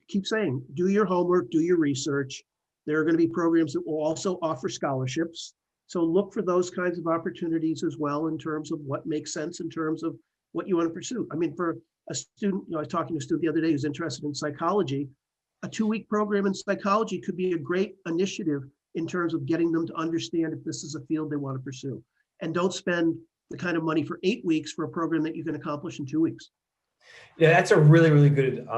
keep saying, do your homework, do your research. There are going to be programs that will also offer scholarships. So look for those kinds of opportunities as well in terms of what makes sense in terms of what you want to pursue. I mean, for a student, I was talking to a student the other day who's interested in psychology. A 2-week program in psychology could be a great initiative in terms of getting them to understand if this is a field they want to pursue. And don't spend the kind of money for 8 weeks for a program that you can accomplish in 2 weeks. Yeah, that's a really, really good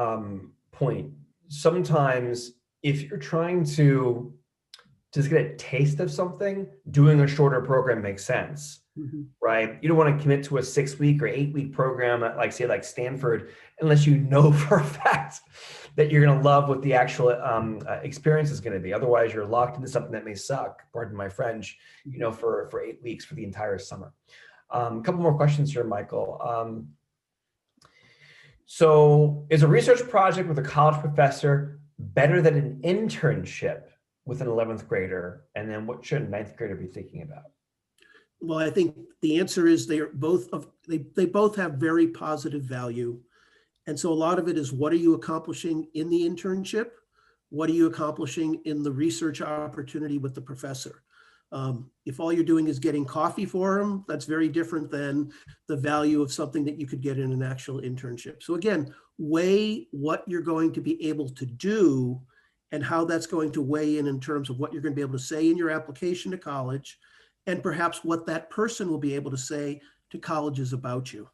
point. Sometimes if you're trying to just get a taste of something, doing a shorter program makes sense, right? You don't want to commit to a 6-week or 8-week program at like Stanford, unless you know for a fact that you're going to love what the actual experience is going to be. Otherwise, you're locked into something that may suck, pardon my French, for 8 weeks for the entire summer. A couple more questions here, Michael. So is a research project with a college professor better than an internship with an 11th grader? And then what should a 9th grader be thinking about? Well, I think the answer is they both have very positive value. And so a lot of it is, what are you accomplishing in the internship? What are you accomplishing in the research opportunity with the professor? If all you're doing is getting coffee for them, that's very different than the value of something that you could get in an actual internship. So again, weigh what you're going to be able to do and how that's going to weigh in terms of what you're going to be able to say in your application to college, and perhaps what that person will be able to say to colleges about you.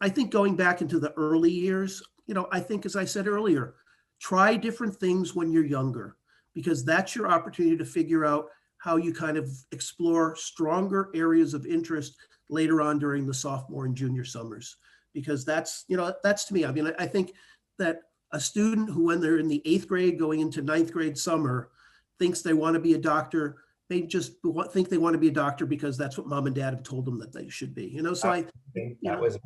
I think going back into the early years, I think, as I said earlier, try different things when you're younger, because that's your opportunity to figure out how you kind of explore stronger areas of interest later on during the sophomore and junior summers. Because that's to me, I mean, I think that a student who, when they're in the 8th grade going into 9th grade summer, thinks they want to be a doctor, they just think they want to be a doctor because that's what mom and dad have told them that they should be, so I think that was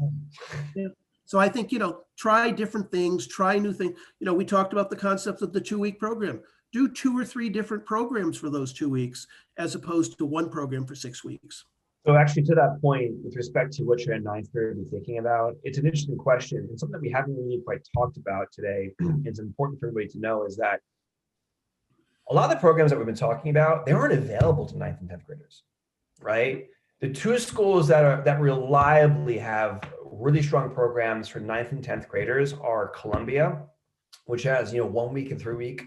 yeah. So I think, try different things, try new things. We talked about the concept of the 2-week program. Do 2 or 3 different programs for those 2 weeks, as opposed to one program for 6 weeks. So actually, to that point, with respect to what you're in 9th grade be thinking about, it's an interesting question, and something that we haven't really quite talked about today. It's important for everybody to know is that a lot of the programs that we've been talking about, they aren't available to 9th and 10th graders, right? The 2 schools that reliably have really strong programs for 9th and 10th graders are Columbia, which has 1 week and 3 week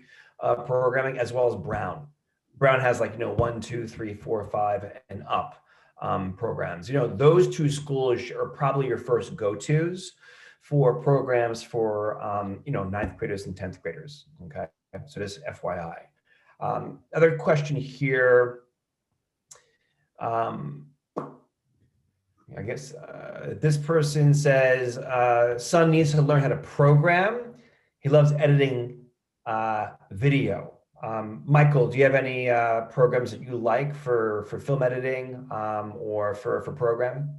programming, as well as Brown. Brown has 1, 2, 3, 4, 5, and up programs. Those 2 schools are probably your first go-tos for programs for 9th graders and 10th graders. Okay, so just FYI. Other question here. I guess this person says, son needs to learn how to program. He loves editing video. Michael, do you have any programs that you like for film editing or for programming?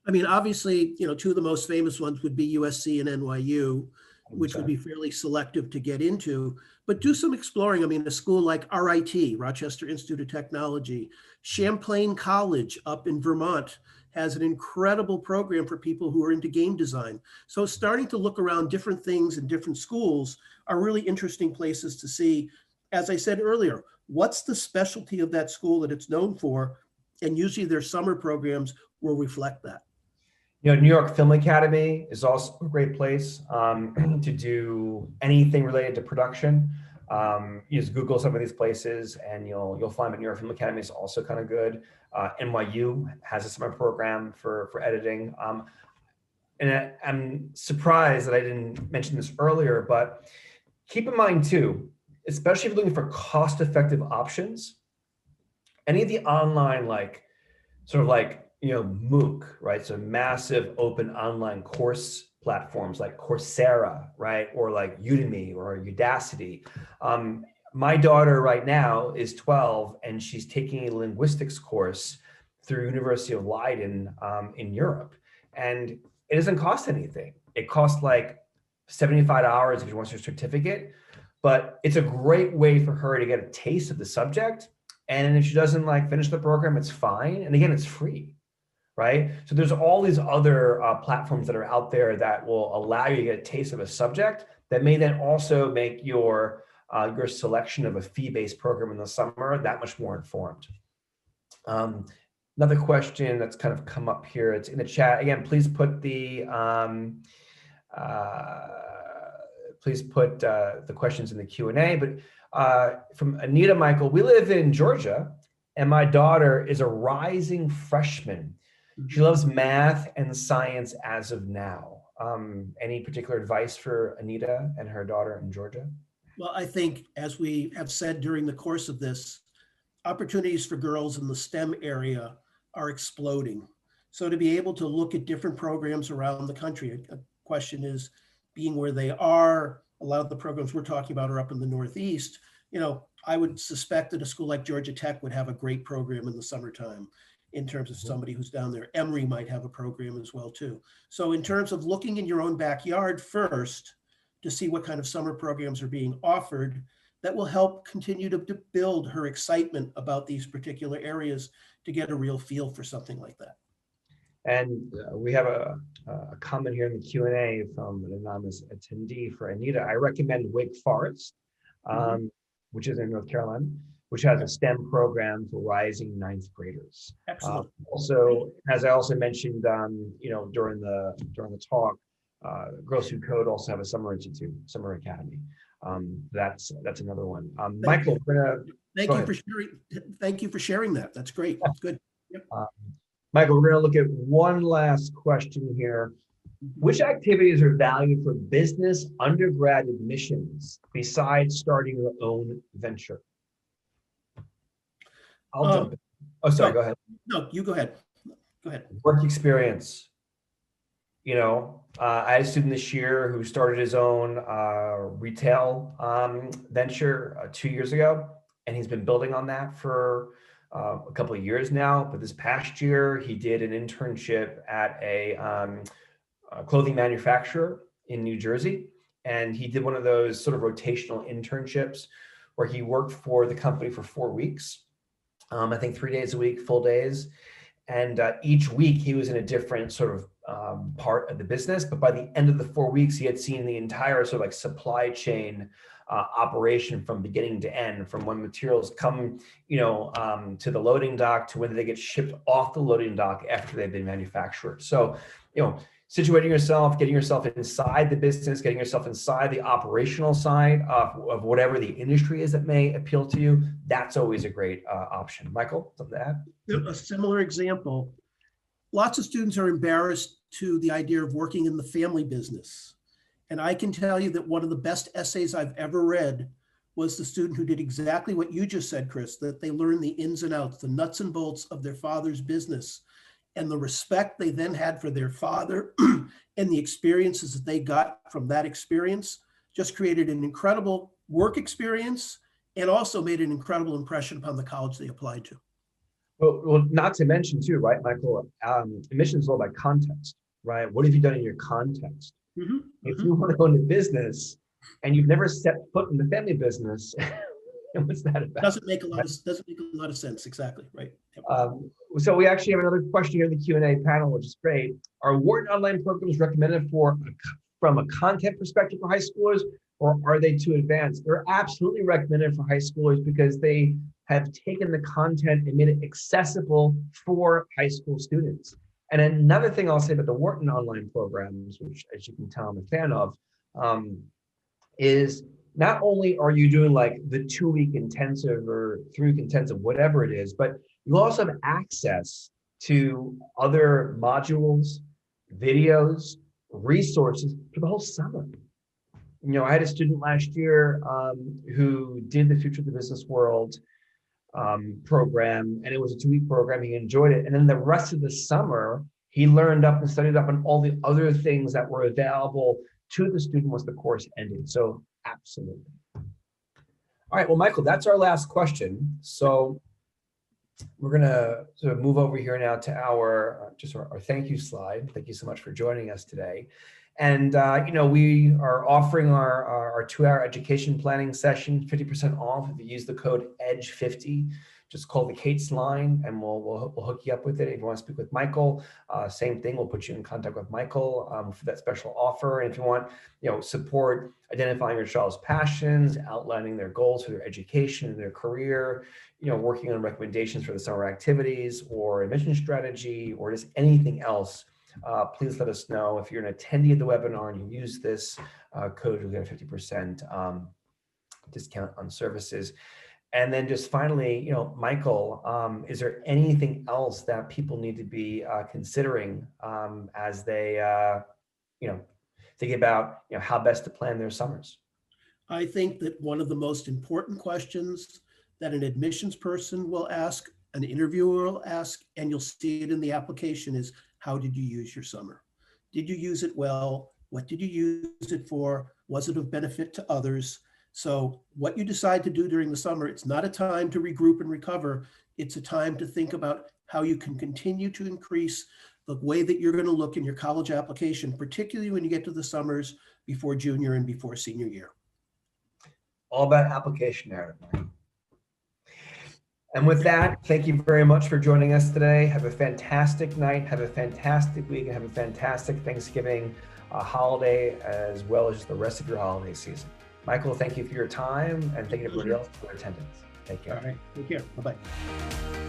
I mean, obviously, 2 of the most famous ones would be USC and NYU, which would be fairly selective to get into, but do some exploring. I mean, a school like RIT, Rochester Institute of Technology, Champlain College up in Vermont has an incredible program for people who are into game design. So starting to look around different things in different schools are really interesting places to see. As I said earlier, what's the specialty of that school that it's known for? And usually their summer programs will reflect that. New York Film Academy is also a great place to do anything related to production. You just Google some of these places and you'll find that New York Film Academy is also kind of good. NYU has a summer program for editing. And I'm surprised that I didn't mention this earlier, but keep in mind too, especially if you're looking for cost-effective options, any of the online MOOC, right? So massive open online course platforms like Coursera, right? Or like Udemy or Udacity. My daughter right now is 12 and she's taking a linguistics course through University of Leiden in Europe. And it doesn't cost anything. It costs like $75 if she wants her certificate, but it's a great way for her to get a taste of the subject. And if she doesn't finish the program, it's fine. And again, it's free. Right? So there's all these other platforms that are out there that will allow you to get a taste of a subject that may then also make your selection of a fee-based program in the summer that much more informed. Another question that's kind of come up here, it's in the chat. Again, please put the questions in the Q&A. But from Anita Michael, we live in Georgia and my daughter is a rising freshman. She loves math and science as of now. Any particular advice for Anita and her daughter in Georgia? Well, I think, as we have said during the course of this, opportunities for girls in the STEM area are exploding. So to be able to look at different programs around the country, a question is, being where they are, a lot of the programs we're talking about are up in the Northeast. I would suspect that a school like Georgia Tech would have a great program in the summertime. In terms of somebody who's down there, Emory might have a program as well too. So in terms of looking in your own backyard first to see what kind of summer programs are being offered, that will help continue to build her excitement about these particular areas to get a real feel for something like that. And we have a comment here in the Q&A from an anonymous attendee for Anita. I recommend Wake Forest, which is in North Carolina, which has a STEM program for rising ninth graders. Excellent. Also, as I also mentioned, during the talk, Girls Who Code also have a summer institute, summer academy. That's another one. Michael, Thank you for sharing that. That's great. Good. Yep. Michael, we're going to look at one last question here. Which activities are valued for business undergrad admissions besides starting your own venture? I'll jump in. Oh, sorry, go ahead. No, you go ahead. Go ahead. Work experience. I had a student this year who started his own retail venture 2 years ago, and he's been building on that for a couple of years now. But this past year, he did an internship at a clothing manufacturer in New Jersey. And he did one of those sort of rotational internships where he worked for the company for 4 weeks. I think 3 days a week, full days. And each week he was in a different sort of part of the business. But by the end of the 4 weeks, he had seen the entire sort of like supply chain operation from beginning to end, from when materials come, to the loading dock to when they get shipped off the loading dock after they've been manufactured. So, situating yourself, getting yourself inside the business, getting yourself inside the operational side of whatever the industry is that may appeal to you, that's always a great option. Michael, something to add? A similar example. Lots of students are embarrassed to the idea of working in the family business. And I can tell you that one of the best essays I've ever read was the student who did exactly what you just said, Chris, that they learned the ins and outs, the nuts and bolts of their father's business, and the respect they then had for their father and the experiences that they got from that experience just created an incredible work experience and also made an incredible impression upon the college they applied to. Well, not to mention too, right, Michael, admissions is all about context, right? What have you done in your context? If you want to go into business and you've never set foot in the family business, what's that about? Doesn't make a lot of sense. Exactly. Right. Yep. So we actually have another question here in the Q&A panel, which is great. Are Wharton online programs recommended from a content perspective for high schoolers, or are they too advanced? They're absolutely recommended for high schoolers because they have taken the content and made it accessible for high school students. And another thing I'll say about the Wharton online programs, which as you can tell I'm a fan of, is not only are you doing like the 2-week intensive or 3-week intensive, whatever it is, but you also have access to other modules, videos, resources for the whole summer. I had a student last year who did the Future of the Business World program, and it was a 2-week program. He enjoyed it. And then the rest of the summer, he learned up and studied up on all the other things that were available to the student once the course ended. So absolutely. All right, well, Michael, that's our last question. So we're gonna sort of move over here now to our thank you slide. Thank you so much for joining us today. And we are offering our 2-hour education planning session 50% off if you use the code EDGE50. Just call the Kate's line and we'll hook you up with it. If you want to speak with Michael, same thing. We'll put you in contact with Michael for that special offer. And if you want, support identifying your child's passions, outlining their goals for their education and their career, working on recommendations for the summer activities or admission strategy or just anything else, please let us know. If you're an attendee of the webinar and you use this code, you'll get a 50% discount on services. And then just finally, Michael, is there anything else that people need to be considering as they, think about, how best to plan their summers? I think that one of the most important questions that an admissions person will ask, an interviewer will ask, and you'll see it in the application is, how did you use your summer? Did you use it well? What did you use it for? Was it of benefit to others? So what you decide to do during the summer, it's not a time to regroup and recover. It's a time to think about how you can continue to increase the way that you're going to look in your college application, particularly when you get to the summers before junior and before senior year. All about application narrative, Mike. And with that, thank you very much for joining us today. Have a fantastic night, have a fantastic week, and have a fantastic Thanksgiving holiday, as well as the rest of your holiday season. Michael, thank you for your time, and thank you everybody else for their attendance. Take care. All right, take care. Bye-bye.